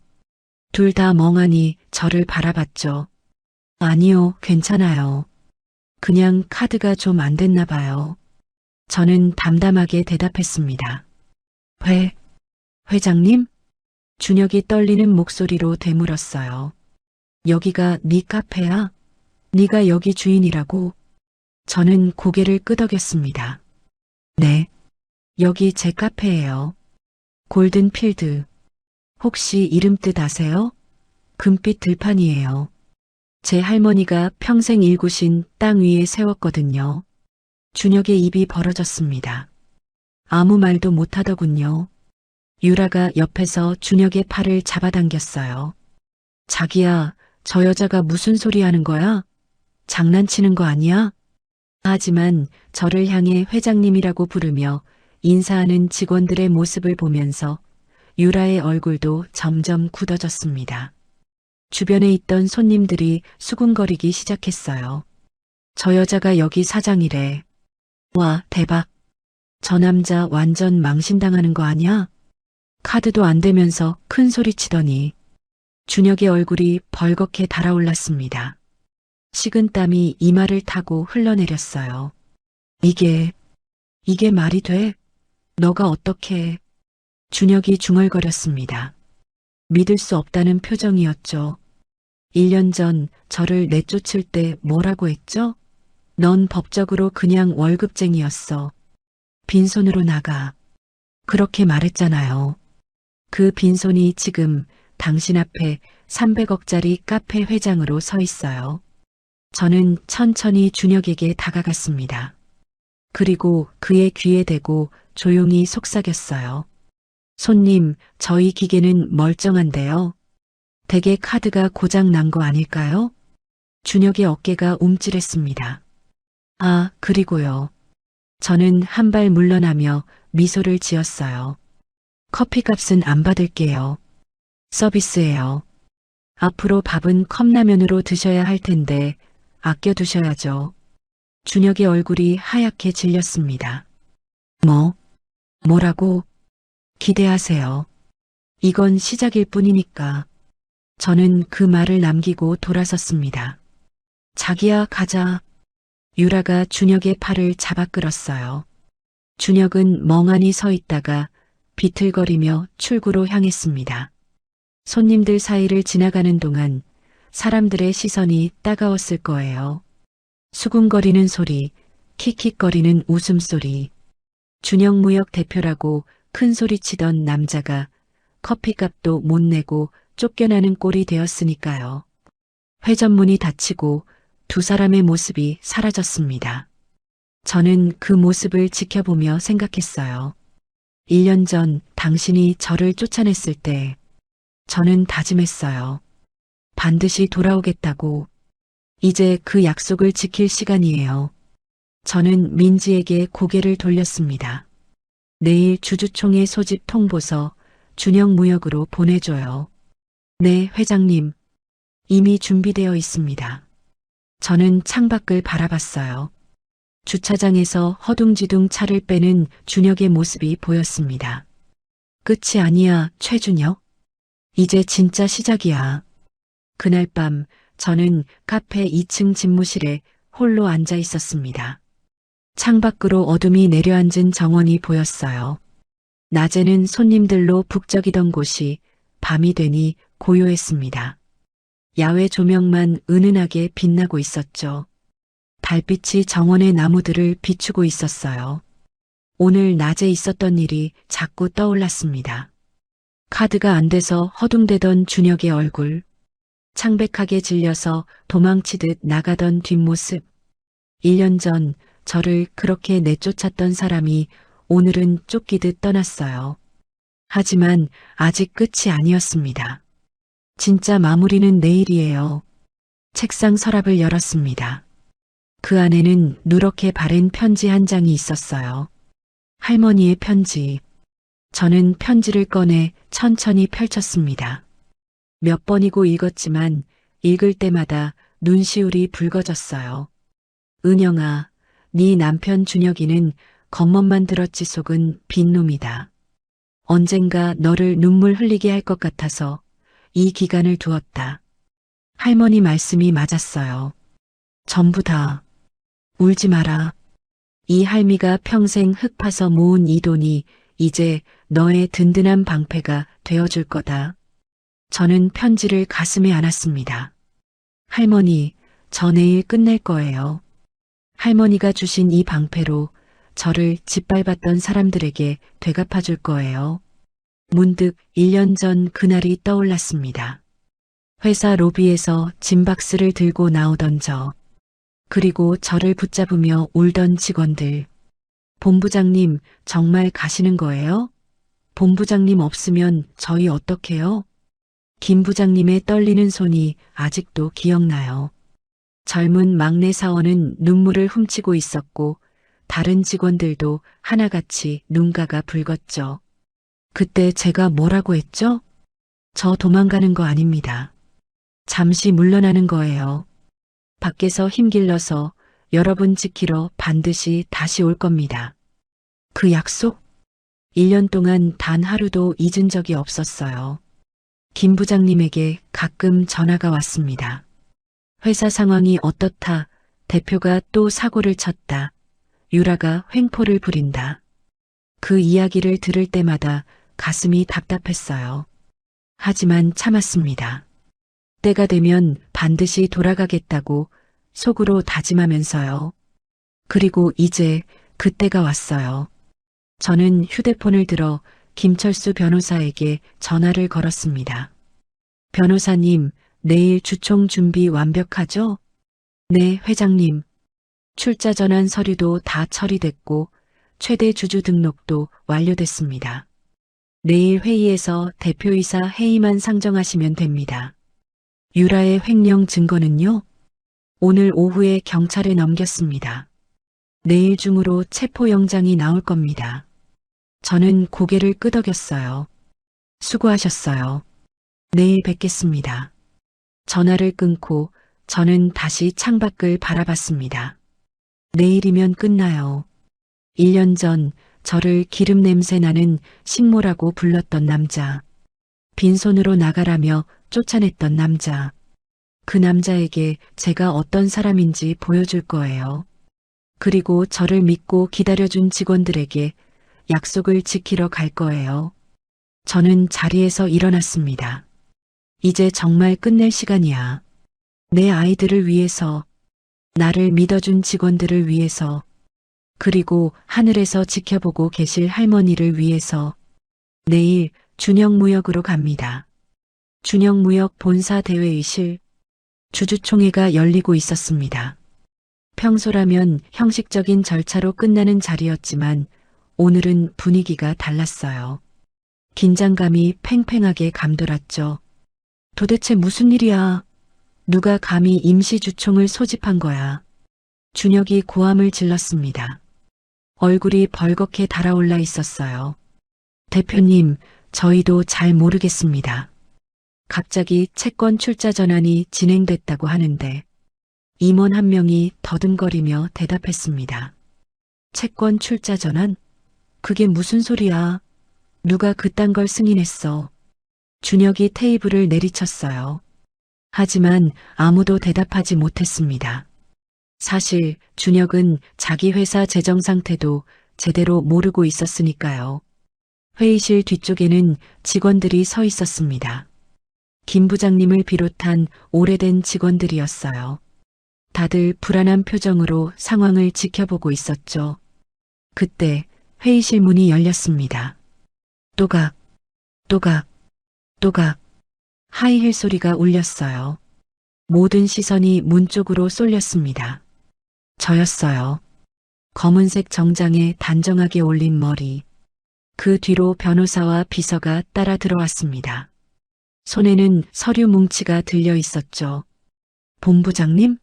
둘 다 멍하니 저를 바라봤죠. 아니요, 괜찮아요. 그냥 카드가 좀 안 됐나 봐요. 저는 담담하게 대답했습니다. 회장님? 준혁이 떨리는 목소리로 되물었어요. 여기가 네 카페야? 네가 여기 주인이라고? 저는 고개를 끄덕였습니다. 네. 여기 제 카페예요. 골든필드. 혹시 이름 뜻 아세요? 금빛 들판이에요. 제 할머니가 평생 일구신 땅 위에 세웠거든요. 준혁의 입이 벌어졌습니다. 아무 말도 못하더군요. 유라가 옆에서 준혁의 팔을 잡아당겼어요. 자기야, 저 여자가 무슨 소리 하는 거야? 장난치는 거 아니야? 하지만 저를 향해 회장님이라고 부르며 인사하는 직원들의 모습을 보면서 유라의 얼굴도 점점 굳어졌습니다. 주변에 있던 손님들이 수군거리기 시작했어요. 저 여자가 여기 사장이래. 와, 대박. 저 남자 완전 망신당하는 거 아니야? 카드도 안 되면서 큰 소리 치더니 준혁의 얼굴이 벌겋게 달아올랐습니다. 식은땀이 이마를 타고 흘러내렸어요. 이게 말이 돼? 너가 어떻게... 준혁이 중얼거렸습니다. 믿을 수 없다는 표정이었죠. 1년 전 저를 내쫓을 때 뭐라고 했죠? 넌 법적으로 그냥 월급쟁이였어. 빈손으로 나가. 그렇게 말했잖아요. 그 빈손이 지금 당신 앞에 300억짜리 카페 회장으로 서 있어요. 저는 천천히 준혁에게 다가갔습니다. 그리고 그의 귀에 대고 조용히 속삭였어요. 손님, 저희 기계는 멀쩡한데요. 댁에 카드가 고장 난 거 아닐까요? 준혁의 어깨가 움찔했습니다. 아, 그리고요. 저는 한 발 물러나며 미소를 지었어요. 커피값은 안 받을게요. 서비스예요. 앞으로 밥은 컵라면으로 드셔야 할 텐데 아껴 두셔야죠. 준혁의 얼굴이 하얗게 질렸습니다. 뭐라고? 기대하세요. 이건 시작일 뿐이니까. 저는 그 말을 남기고 돌아섰습니다. 자기야, 가자. 유라가 준혁의 팔을 잡아 끌었어요. 준혁은 멍하니 서 있다가 비틀거리며 출구로 향했습니다. 손님들 사이를 지나가는 동안 사람들의 시선이 따가웠을 거예요. 수군거리는 소리, 킥킥거리는 웃음소리. 준혁무역 대표라고 큰 소리치던 남자가 커피값도 못 내고 쫓겨나는 꼴이 되었으니까요. 회전문이 닫히고 두 사람의 모습이 사라졌습니다. 저는 그 모습을 지켜보며 생각했어요. 1년 전 당신이 저를 쫓아냈을 때 저는 다짐했어요. 반드시 돌아오겠다고. 이제 그 약속을 지킬 시간이에요. 저는 민지에게 고개를 돌렸습니다. 내일 주주총회 소집 통보서 준혁 무역으로 보내줘요. 네, 회장님. 이미 준비되어 있습니다. 저는 창밖을 바라봤어요. 주차장에서 허둥지둥 차를 빼는 준혁의 모습이 보였습니다. 끝이 아니야, 최준혁. 이제 진짜 시작이야. 그날 밤 저는 카페 2층 집무실에 홀로 앉아 있었습니다. 창밖으로 어둠이 내려앉은 정원이 보였어요. 낮에는 손님들로 북적이던 곳이 밤이 되니 고요했습니다. 야외 조명만 은은하게 빛나고 있었죠. 달빛이 정원의 나무들을 비추고 있었어요. 오늘 낮에 있었던 일이 자꾸 떠올랐습니다. 카드가 안 돼서 허둥대던 준혁의 얼굴, 창백하게 질려서 도망치듯 나가던 뒷모습, 1년 전 저를 그렇게 내쫓았던 사람이 오늘은 쫓기듯 떠났어요. 하지만 아직 끝이 아니었습니다. 진짜 마무리는 내일이에요. 책상 서랍을 열었습니다. 그 안에는 누렇게 바랜 편지 한 장이 있었어요. 할머니의 편지. 저는 편지를 꺼내 천천히 펼쳤습니다. 몇 번이고 읽었지만 읽을 때마다 눈시울이 붉어졌어요. 은영아, 네 남편 준혁이는 겉멋만 들었지 속은 빈놈이다. 언젠가 너를 눈물 흘리게 할 것 같아서 이 기간을 두었다. 할머니 말씀이 맞았어요. 전부 다. 울지 마라. 이 할미가 평생 흙 파서 모은 이 돈이 이제 너의 든든한 방패가 되어줄 거다. 저는 편지를 가슴에 안았습니다. 할머니, 저 내일 끝낼 거예요. 할머니가 주신 이 방패로 저를 짓밟았던 사람들에게 되갚아 줄 거예요. 문득 1년 전 그날이 떠올랐습니다. 회사 로비에서 짐박스를 들고 나오던 저, 그리고 저를 붙잡으며 울던 직원들. 본부장님, 정말 가시는 거예요? 본부장님 없으면 저희 어떡해요? 김 부장님의 떨리는 손이 아직도 기억나요. 젊은 막내 사원은 눈물을 훔치고 있었고 다른 직원들도 하나같이 눈가가 붉었죠. 그때 제가 뭐라고 했죠? 저 도망가는 거 아닙니다. 잠시 물러나는 거예요. 밖에서 힘길러서 여러분 지키러 반드시 다시 올 겁니다. 그 약속? 1년 동안 단 하루도 잊은 적이 없었어요. 김 부장님에게 가끔 전화가 왔습니다. 회사 상황이 어떻다. 대표가 또 사고를 쳤다. 유라가 횡포를 부린다. 그 이야기를 들을 때마다 가슴이 답답했어요. 하지만 참았습니다. 때가 되면 반드시 돌아가겠다고 속으로 다짐하면서요. 그리고 이제 그때가 왔어요. 저는 휴대폰을 들어 김철수 변호사에게 전화를 걸었습니다. 변호사님, 내일 주총 준비 완벽하죠? 네, 회장님. 출자 전환 서류도 다 처리됐고 최대 주주 등록도 완료됐습니다. 내일 회의에서 대표이사 회의만 상정하시면 됩니다. 유라의 횡령 증거는요? 오늘 오후에 경찰에 넘겼습니다. 내일 중으로 체포영장이 나올 겁니다. 저는 고개를 끄덕였어요. 수고하셨어요. 내일 뵙겠습니다. 전화를 끊고 저는 다시 창밖을 바라봤습니다. 내일이면 끝나요. 1년 전 저를 기름 냄새 나는 식모라고 불렀던 남자. 빈손으로 나가라며 쫓아냈던 남자. 그 남자에게 제가 어떤 사람인지 보여줄 거예요. 그리고 저를 믿고 기다려준 직원들에게 약속을 지키러 갈 거예요. 저는 자리에서 일어났습니다. 이제 정말 끝낼 시간이야. 내 아이들을 위해서, 나를 믿어준 직원들을 위해서, 그리고 하늘에서 지켜보고 계실 할머니를 위해서 내일 준영무역으로 갑니다. 준영무역 본사 대회의실, 주주총회가 열리고 있었습니다. 평소라면 형식적인 절차로 끝나는 자리였지만 오늘은 분위기가 달랐어요. 긴장감이 팽팽하게 감돌았죠. 도대체 무슨 일이야? 누가 감히 임시주총을 소집한 거야? 준혁이 고함을 질렀습니다. 얼굴이 벌겋게 달아올라 있었어요. 대표님, 저희도 잘 모르겠습니다. 갑자기 채권 출자 전환이 진행됐다고 하는데 임원 한 명이 더듬거리며 대답했습니다. 채권 출자 전환? 그게 무슨 소리야? 누가 그딴 걸 승인했어? 준혁이 테이블을 내리쳤어요. 하지만 아무도 대답하지 못했습니다. 사실 준혁은 자기 회사 재정 상태도 제대로 모르고 있었으니까요. 회의실 뒤쪽에는 직원들이 서 있었습니다. 김 부장님을 비롯한 오래된 직원들이었어요. 다들 불안한 표정으로 상황을 지켜보고 있었죠. 그때 회의실 문이 열렸습니다. 또각, 또각, 또각. 하이힐 소리가 울렸어요. 모든 시선이 문 쪽으로 쏠렸습니다. 저였어요. 검은색 정장에 단정하게 올린 머리. 그 뒤로 변호사와 비서가 따라 들어왔습니다. 손에는 서류 뭉치가 들려 있었죠. 본부장님?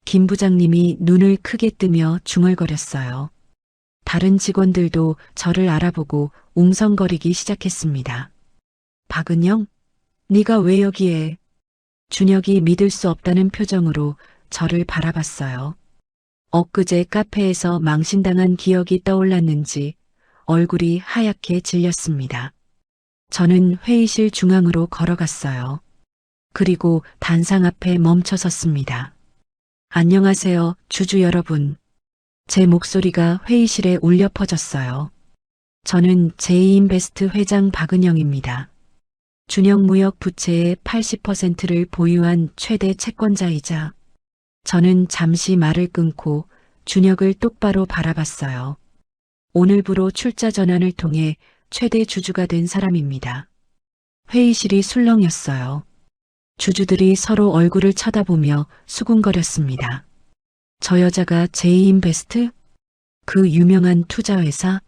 김 부장님이 눈을 크게 뜨며 중얼거렸어요. 다른 직원들도 저를 알아보고 웅성거리기 시작했습니다. 박은영? 네가 왜 여기에? 준혁이 믿을 수 없다는 표정으로 저를 바라봤어요. 엊그제 카페에서 망신당한 기억이 떠올랐는지 얼굴이 하얗게 질렸습니다. 저는 회의실 중앙으로 걸어갔어요. 그리고 단상 앞에 멈춰 섰습니다. 안녕하세요, 주주 여러분. 제 목소리가 회의실에 울려 퍼졌어요. 저는 제이인베스트 회장 박은영입니다. 준영무역 부채의 80%를 보유한 최대 채권자이자 저는 잠시 말을 끊고 준혁을 똑바로 바라봤어요. 오늘부로 출자 전환을 통해 최대 주주가 된 사람입니다. 회의실이 술렁였어요. 주주들이 서로 얼굴을 쳐다보며 수군거렸습니다. 저 여자가 제이인베스트? 그 유명한 투자회사?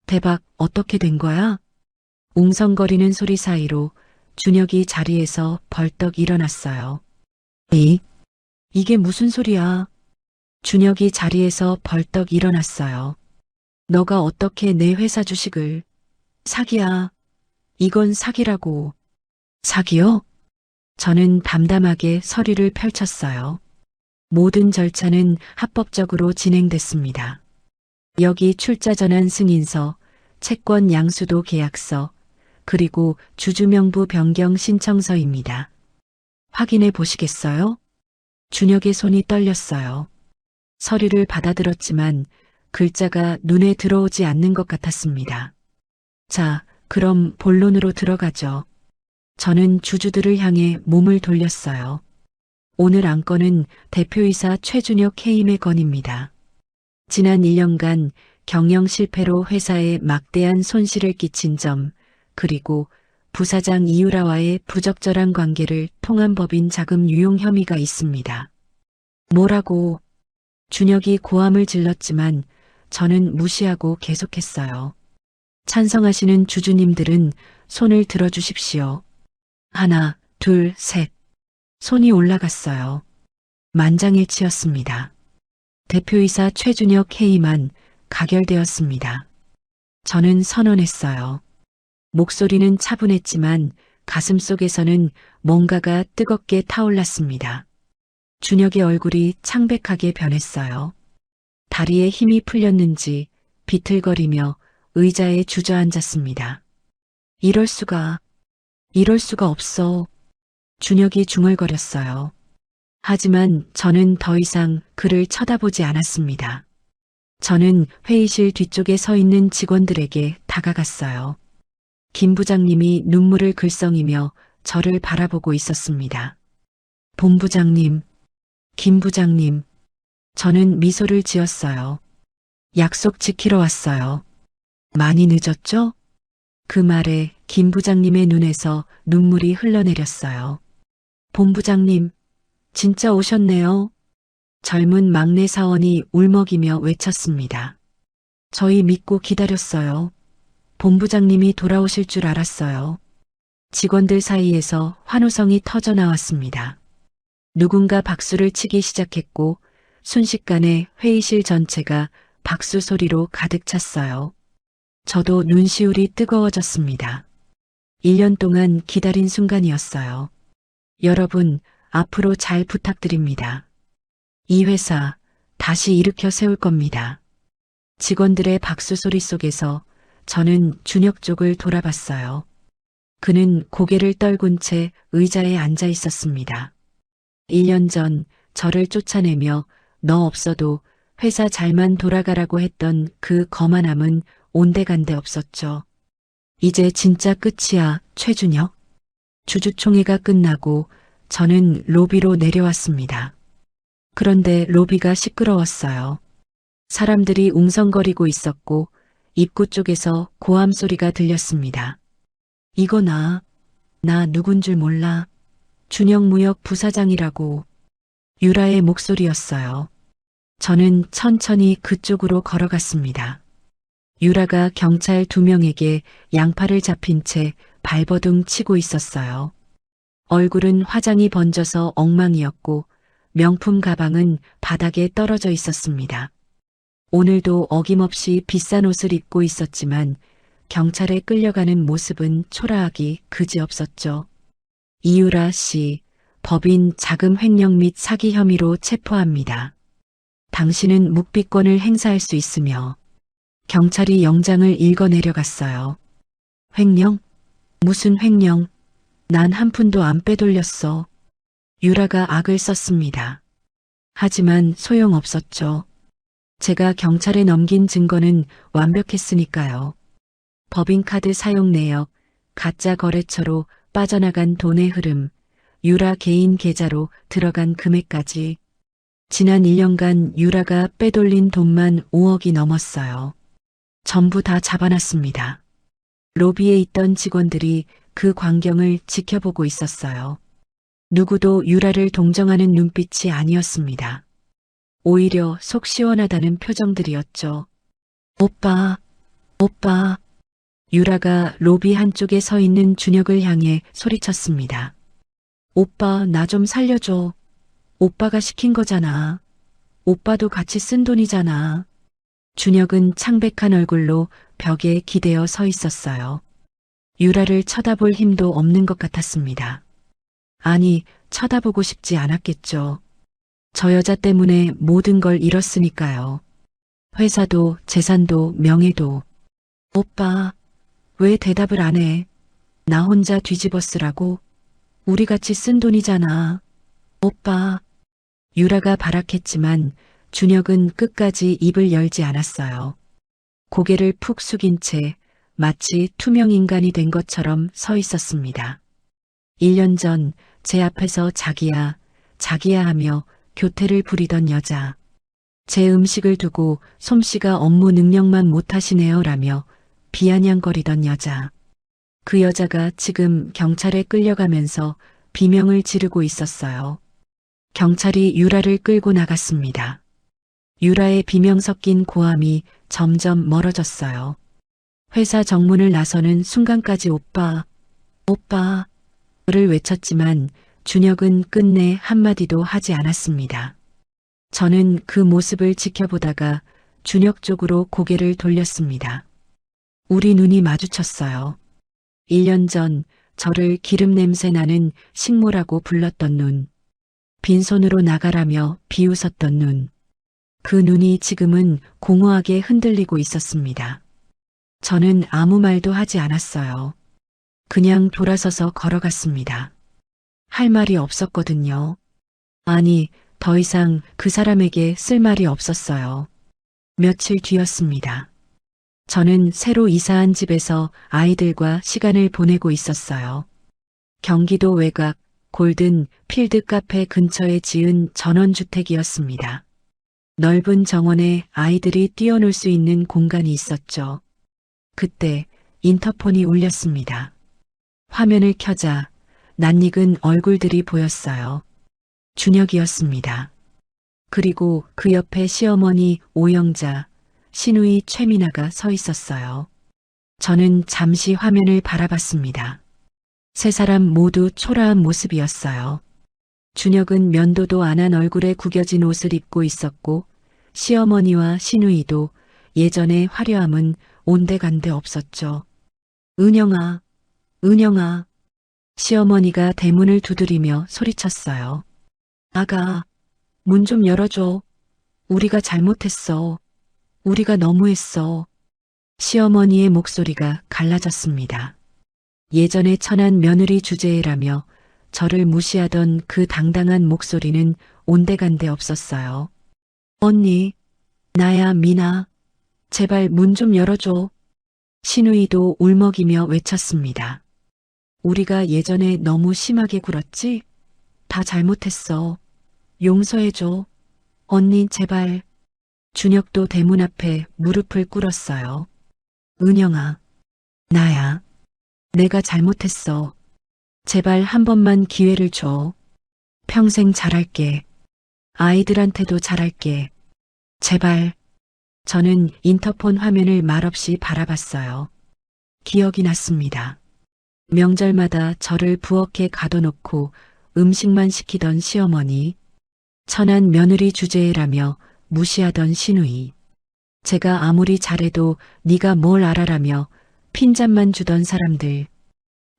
대박, 어떻게 된 거야? 웅성거리는 소리 사이로 준혁이 자리에서 벌떡 일어났어요. 이게 무슨 소리야? 준혁이 자리에서 벌떡 일어났어요. 너가 어떻게 내 회사 주식을? 사기야. 이건 사기라고. 사기요? 저는 담담하게 서류를 펼쳤어요. 모든 절차는 합법적으로 진행됐습니다. 여기 출자 전환 승인서, 채권 양수도 계약서, 그리고 주주명부 변경 신청서입니다. 확인해 보시겠어요? 준혁의 손이 떨렸어요. 서류를 받아들었지만 글자가 눈에 들어오지 않는 것 같았습니다. 자, 그럼 본론으로 들어가죠. 저는 주주들을 향해 몸을 돌렸어요. 오늘 안건은 대표이사 최준혁 해임의 건입니다. 지난 1년간 경영 실패로 회사에 막대한 손실을 끼친 점, 그리고 부사장 이유라와의 부적절한 관계를 통한 법인 자금 유용 혐의가 있습니다. 뭐라고? 준혁이 고함을 질렀지만 저는 무시하고 계속했어요. 찬성하시는 주주님들은 손을 들어주십시오. 하나, 둘, 셋. 손이 올라갔어요. 만장일치였습니다. 대표이사 최준혁 해임안 가결되었습니다. 저는 선언했어요. 목소리는 차분했지만 가슴속에서는 뭔가가 뜨겁게 타올랐습니다. 준혁의 얼굴이 창백하게 변했어요. 다리에 힘이 풀렸는지 비틀거리며 의자에 주저앉았습니다. 이럴 수가 없어. 준혁이 중얼거렸어요. 하지만 저는 더 이상 그를 쳐다보지 않았습니다. 저는 회의실 뒤쪽에 서 있는 직원들에게 다가갔어요. 김 부장님이 눈물을 글썽이며 저를 바라보고 있었습니다. 본부장님, 김 부장님, 저는 미소를 지었어요. 약속 지키러 왔어요. 많이 늦었죠? 그 말에 김 부장님의 눈에서 눈물이 흘러내렸어요. 본부장님, 진짜 오셨네요. 젊은 막내 사원이 울먹이며 외쳤습니다. 저희 믿고 기다렸어요. 본부장님이 돌아오실 줄 알았어요. 직원들 사이에서 환호성이 터져 나왔습니다. 누군가 박수를 치기 시작했고 순식간에 회의실 전체가 박수 소리로 가득 찼어요. 저도 눈시울이 뜨거워졌습니다. 1년 동안 기다린 순간이었어요. 여러분, 앞으로 잘 부탁드립니다. 이 회사 다시 일으켜 세울 겁니다. 직원들의 박수 소리 속에서 저는 준혁 쪽을 돌아봤어요. 그는 고개를 떨군 채 의자에 앉아 있었습니다. 1년 전 저를 쫓아내며 너 없어도 회사 잘만 돌아가라고 했던 그 거만함은 온데간데 없었죠. 이제 진짜 끝이야, 최준혁. 주주총회가 끝나고 저는 로비로 내려왔습니다. 그런데 로비가 시끄러웠어요. 사람들이 웅성거리고 있었고 입구 쪽에서 고함 소리가 들렸습니다. 이거 나 누군 줄 몰라. 준혁무역 부사장이라고. 유라의 목소리였어요. 저는 천천히 그쪽으로 걸어갔습니다. 유라가 경찰 2명에게 양팔을 잡힌 채 발버둥 치고 있었어요. 얼굴은 화장이 번져서 엉망이었고 명품 가방은 바닥에 떨어져 있었습니다. 오늘도 어김없이 비싼 옷을 입고 있었지만 경찰에 끌려가는 모습은 초라하기 그지없었죠. 이유라 씨, 법인 자금 횡령 및 사기 혐의로 체포합니다. 당신은 묵비권을 행사할 수 있으며 경찰이 영장을 읽어 내려갔어요. 횡령? 무슨 횡령? 난 한 푼도 안 빼돌렸어. 유라가 악을 썼습니다. 하지만 소용없었죠. 제가 경찰에 넘긴 증거는 완벽했으니까요. 법인카드 사용 내역, 가짜 거래처로 빠져나간 돈의 흐름, 유라 개인 계좌로 들어간 금액까지 지난 1년간 유라가 빼돌린 돈만 5억이 넘었어요. 전부 다 잡아놨습니다. 로비에 있던 직원들이 그 광경을 지켜보고 있었어요. 누구도 유라를 동정하는 눈빛이 아니었습니다. 오히려 속 시원하다는 표정들이었죠. 오빠, 오빠. 유라가 로비 한쪽에 서 있는 준혁을 향해 소리쳤습니다. 오빠, 나 좀 살려줘. 오빠가 시킨 거잖아. 오빠도 같이 쓴 돈이잖아. 준혁은 창백한 얼굴로 벽에 기대어 서 있었어요. 유라를 쳐다볼 힘도 없는 것 같았습니다. 아니, 쳐다보고 싶지 않았겠죠. 저 여자 때문에 모든 걸 잃었으니까요. 회사도, 재산도, 명예도. 오빠, 왜 대답을 안 해? 나 혼자 뒤집어 쓰라고? 우리 같이 쓴 돈이잖아. 오빠. 유라가 발악했지만 준혁은 끝까지 입을 열지 않았어요. 고개를 푹 숙인 채 마치 투명 인간이 된 것처럼 서 있었습니다. 1년 전 제 앞에서 자기야, 자기야 하며 교태를 부리던 여자. 제 음식을 두고 솜씨가 업무 능력만 못하시네요 라며 비아냥거리던 여자. 그 여자가 지금 경찰에 끌려가면서 비명을 지르고 있었어요. 경찰이 유라를 끌고 나갔습니다. 유라의 비명 섞인 고함이 점점 멀어졌어요. 회사 정문을 나서는 순간까지 오빠, 오빠를 외쳤지만 준혁은 끝내 한마디도 하지 않았습니다. 저는 그 모습을 지켜보다가 준혁 쪽으로 고개를 돌렸습니다. 우리 눈이 마주쳤어요. 1년 전 저를 기름 냄새 나는 식모라고 불렀던 눈. 빈손으로 나가라며 비웃었던 눈. 그 눈이 지금은 공허하게 흔들리고 있었습니다. 저는 아무 말도 하지 않았어요. 그냥 돌아서서 걸어갔습니다. 할 말이 없었거든요. 아니, 더 이상 그 사람에게 쓸 말이 없었어요. 며칠 뒤였습니다. 저는 새로 이사한 집에서 아이들과 시간을 보내고 있었어요. 경기도 외곽 골든 필드 카페 근처에 지은 전원주택이었습니다. 넓은 정원에 아이들이 뛰어놀 수 있는 공간이 있었죠. 그때 인터폰이 울렸습니다. 화면을 켜자 낯익은 얼굴들이 보였어요. 준혁이었습니다. 그리고 그 옆에 시어머니 오영자, 시누이 최미나가 서 있었어요. 저는 잠시 화면을 바라봤습니다. 세 사람 모두 초라한 모습이었어요. 준혁은 면도도 안 한 얼굴에 구겨진 옷을 입고 있었고 시어머니와 시누이도 예전의 화려함은 온데간데 없었죠. 은영아, 은영아. 시어머니가 대문을 두드리며 소리쳤어요. 아가, 문 좀 열어줘. 우리가 잘못했어. 우리가 너무했어. 시어머니의 목소리가 갈라졌습니다. 예전에 천한 며느리 주제라며 저를 무시하던 그 당당한 목소리는 온데간데 없었어요. 언니, 나야 미나. 제발 문 좀 열어줘. 시누이도 울먹이며 외쳤습니다. 우리가 예전에 너무 심하게 굴었지? 다 잘못했어. 용서해줘. 언니 제발. 준혁도 대문 앞에 무릎을 꿇었어요. 은영아, 나야. 내가 잘못했어. 제발 한 번만 기회를 줘. 평생 잘할게. 아이들한테도 잘할게. 제발. 저는 인터폰 화면을 말없이 바라봤어요. 기억이 났습니다. 명절마다 저를 부엌에 가둬놓고 음식만 시키던 시어머니, 천한 며느리 주제라며 무시하던 시누이, 제가 아무리 잘해도 네가 뭘 알아라며 핀잔만 주던 사람들,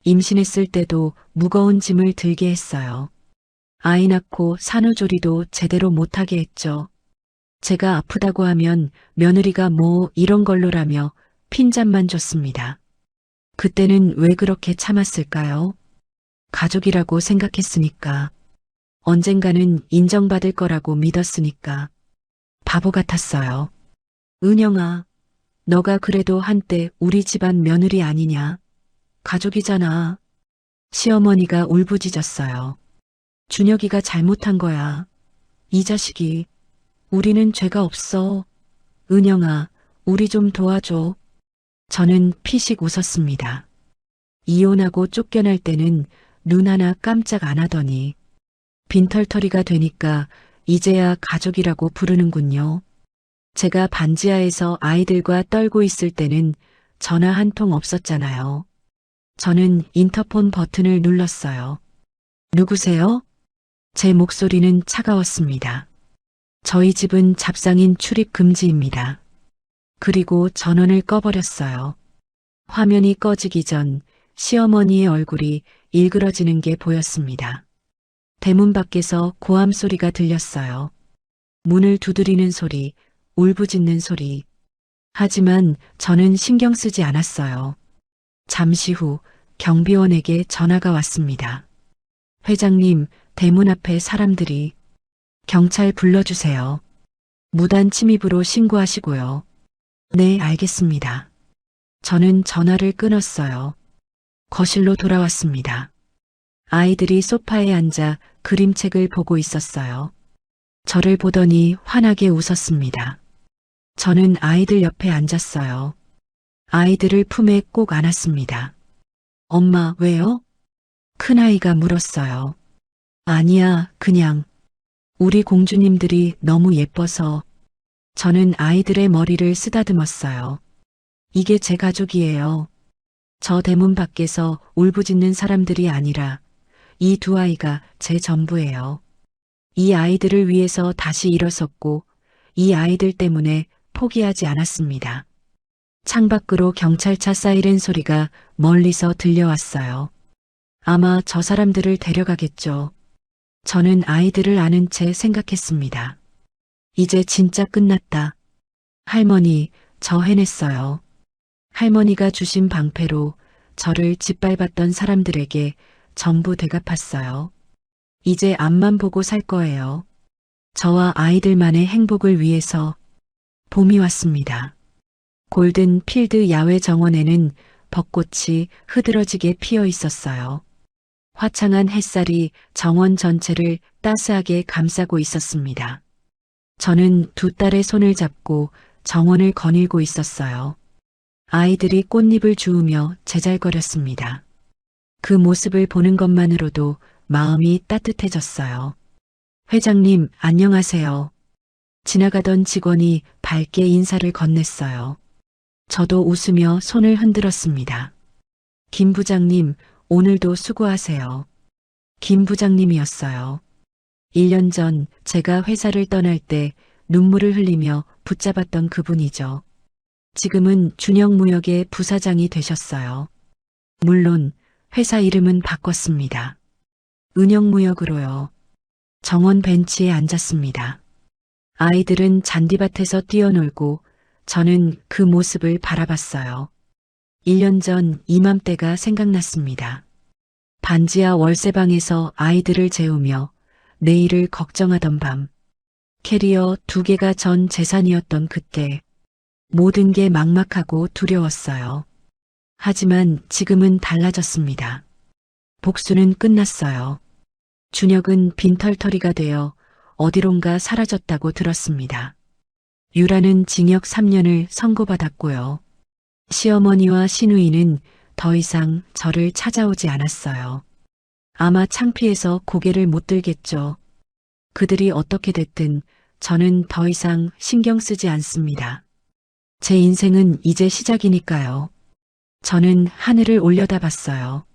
임신했을 때도 무거운 짐을 들게 했어요. 아이 낳고 산후조리도 제대로 못하게 했죠. 제가 아프다고 하면 며느리가 뭐 이런 걸로라며 핀잔만 줬습니다. 그때는 왜 그렇게 참았을까요? 가족이라고 생각했으니까. 언젠가는 인정받을 거라고 믿었으니까. 바보 같았어요. 은영아, 너가 그래도 한때 우리 집안 며느리 아니냐? 가족이잖아. 시어머니가 울부짖었어요. 준혁이가 잘못한 거야. 이 자식이. 우리는 죄가 없어. 은영아, 우리 좀 도와줘. 저는 피식 웃었습니다. 이혼하고 쫓겨날 때는 눈 하나 깜짝 안 하더니 빈털터리가 되니까 이제야 가족이라고 부르는군요. 제가 반지하에서 아이들과 떨고 있을 때는 전화 한 통 없었잖아요. 저는 인터폰 버튼을 눌렀어요. 누구세요? 제 목소리는 차가웠습니다. 저희 집은 잡상인 출입 금지입니다. 그리고 전원을 꺼버렸어요. 화면이 꺼지기 전 시어머니의 얼굴이 일그러지는 게 보였습니다. 대문 밖에서 고함 소리가 들렸어요. 문을 두드리는 소리, 울부짖는 소리. 하지만 저는 신경 쓰지 않았어요. 잠시 후 경비원에게 전화가 왔습니다. 회장님, 대문 앞에 사람들이. 경찰 불러주세요. 무단 침입으로 신고하시고요. 네, 알겠습니다. 저는 전화를 끊었어요. 거실로 돌아왔습니다. 아이들이 소파에 앉아 그림책을 보고 있었어요. 저를 보더니 환하게 웃었습니다. 저는 아이들 옆에 앉았어요. 아이들을 품에 꼭 안았습니다. 엄마, 왜요? 큰아이가 물었어요. 아니야, 그냥. 우리 공주님들이 너무 예뻐서. 저는 아이들의 머리를 쓰다듬었어요. 이게 제 가족이에요. 저 대문 밖에서 울부짖는 사람들이 아니라 이 두 아이가 제 전부예요. 이 아이들을 위해서 다시 일어섰고 이 아이들 때문에 포기하지 않았습니다. 창밖으로 경찰차 사이렌 소리가 멀리서 들려왔어요. 아마 저 사람들을 데려가겠죠. 저는 아이들을 아는 채 생각했습니다. 이제 진짜 끝났다. 할머니, 저 해냈어요. 할머니가 주신 방패로 저를 짓밟았던 사람들에게 전부 되갚았어요. 이제 앞만 보고 살 거예요. 저와 아이들만의 행복을 위해서. 봄이 왔습니다. 골든 필드 야외 정원에는 벚꽃이 흐드러지게 피어 있었어요. 화창한 햇살이 정원 전체를 따스하게 감싸고 있었습니다. 저는 두 딸의 손을 잡고 정원을 거닐고 있었어요. 아이들이 꽃잎을 주우며 제잘거렸습니다. 그 모습을 보는 것만으로도 마음이 따뜻해졌어요. 회장님, 안녕하세요. 지나가던 직원이 밝게 인사를 건넸어요. 저도 웃으며 손을 흔들었습니다. 김 부장님, 오늘도 수고하세요. 김 부장님이었어요. 1년 전 제가 회사를 떠날 때 눈물을 흘리며 붙잡았던 그분이죠. 지금은 준영무역의 부사장이 되셨어요. 물론 회사 이름은 바꿨습니다. 은영무역으로요. 정원 벤치에 앉았습니다. 아이들은 잔디밭에서 뛰어놀고 저는 그 모습을 바라봤어요. 1년 전 이맘때가 생각났습니다. 반지하 월세방에서 아이들을 재우며 내일을 걱정하던 밤, 캐리어 2개가 전 재산이었던 그때 모든 게 막막하고 두려웠어요. 하지만 지금은 달라졌습니다. 복수는 끝났어요. 준혁은 빈털터리가 되어 어디론가 사라졌다고 들었습니다. 유라는 징역 3년을 선고받았고요. 시어머니와 시누이는 더 이상 저를 찾아오지 않았어요. 아마 창피해서 고개를 못 들겠죠. 그들이 어떻게 됐든 저는 더 이상 신경 쓰지 않습니다. 제 인생은 이제 시작이니까요. 저는 하늘을 올려다봤어요.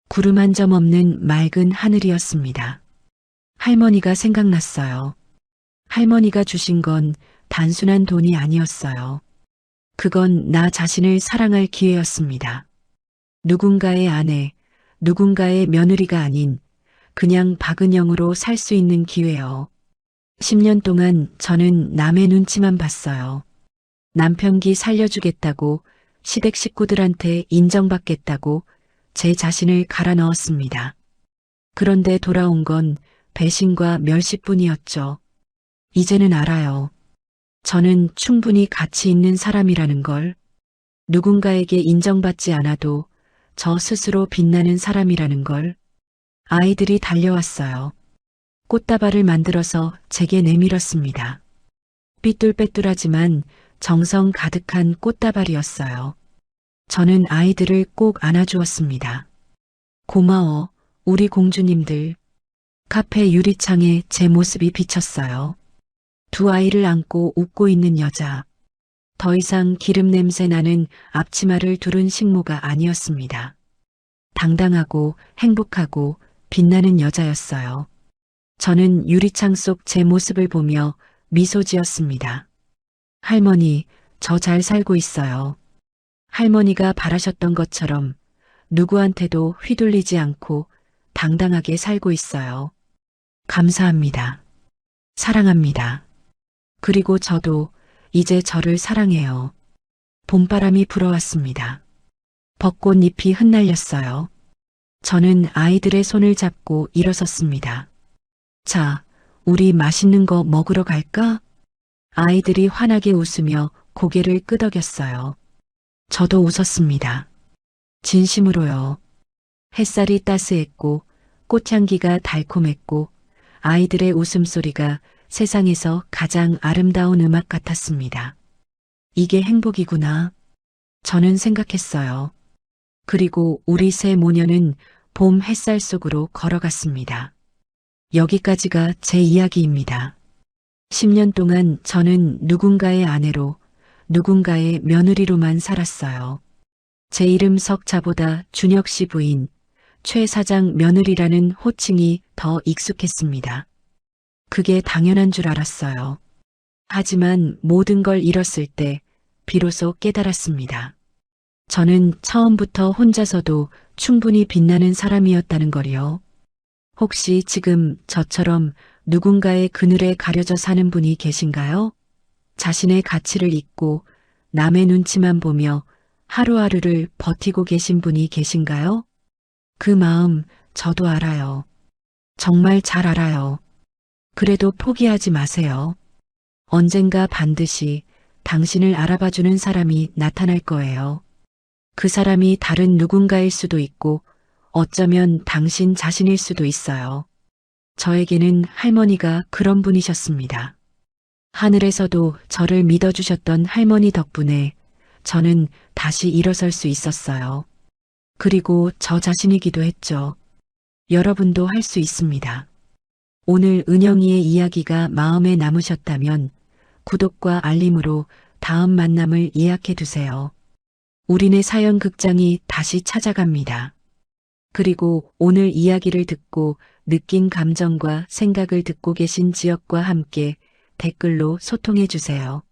구름 한 점 없는 맑은 하늘이었습니다. 할머니가 생각났어요. 할머니가 주신 건 단순한 돈이 아니었어요. 그건 나 자신을 사랑할 기회였습니다. 누군가의 아내, 누군가의 며느리가 아닌 그냥 박은영으로 살 수 있는 기회요. 10년 동안 저는 남의 눈치만 봤어요. 남편기 살려주겠다고, 시댁 식구들한테 인정받겠다고 제 자신을 갈아 넣었습니다. 그런데 돌아온 건 배신과 멸시뿐이었죠. 이제는 알아요. 저는 충분히 가치 있는 사람이라는 걸. 누군가에게 인정받지 않아도 저 스스로 빛나는 사람이라는 걸. 아이들이 달려왔어요. 꽃다발을 만들어서 제게 내밀었습니다. 삐뚤빼뚤하지만 정성 가득한 꽃다발이었어요. 저는 아이들을 꼭 안아주었습니다. 고마워, 우리 공주님들. 카페 유리창에 제 모습이 비쳤어요. 두 아이를 안고 웃고 있는 여자. 더 이상 기름 냄새 나는 앞치마를 두른 식모가 아니었습니다. 당당하고 행복하고 빛나는 여자였어요. 저는 유리창 속 제 모습을 보며 미소 지었습니다. 할머니, 저 잘 살고 있어요. 할머니가 바라셨던 것처럼 누구한테도 휘둘리지 않고 당당하게 살고 있어요. 감사합니다. 사랑합니다. 그리고 저도 이제 저를 사랑해요. 봄바람이 불어왔습니다. 벚꽃잎이 흩날렸어요. 저는 아이들의 손을 잡고 일어섰습니다. 자, 우리 맛있는 거 먹으러 갈까? 아이들이 환하게 웃으며 고개를 끄덕였어요. 저도 웃었습니다. 진심으로요. 햇살이 따스했고 꽃향기가 달콤했고 아이들의 웃음소리가 세상에서 가장 아름다운 음악 같았습니다. 이게 행복이구나. 저는 생각했어요. 그리고 우리 세 모녀는 봄 햇살 속으로 걸어갔습니다. 여기까지가 제 이야기입니다. 10년 동안 저는 누군가의 아내로, 누군가의 며느리로만 살았어요. 제 이름 석자보다 준혁 씨 부인, 최 사장 며느리라는 호칭이 더 익숙했습니다. 그게 당연한 줄 알았어요. 하지만 모든 걸 잃었을 때 비로소 깨달았습니다. 저는 처음부터 혼자서도 충분히 빛나는 사람이었다는 걸요. 혹시 지금 저처럼 누군가의 그늘에 가려져 사는 분이 계신가요? 자신의 가치를 잊고 남의 눈치만 보며 하루하루를 버티고 계신 분이 계신가요? 그 마음 저도 알아요. 정말 잘 알아요. 그래도 포기하지 마세요. 언젠가 반드시 당신을 알아봐주는 사람이 나타날 거예요. 그 사람이 다른 누군가일 수도 있고 어쩌면 당신 자신일 수도 있어요. 저에게는 할머니가 그런 분이셨습니다. 하늘에서도 저를 믿어주셨던 할머니 덕분에 저는 다시 일어설 수 있었어요. 그리고 저 자신이기도 했죠. 여러분도 할 수 있습니다. 오늘 은영이의 이야기가 마음에 남으셨다면 구독과 알림으로 다음 만남을 예약해 두세요. 우리네 사연 극장이 다시 찾아갑니다. 그리고 오늘 이야기를 듣고 느낀 감정과 생각을 듣고 계신 지역과 함께 댓글로 소통해 주세요.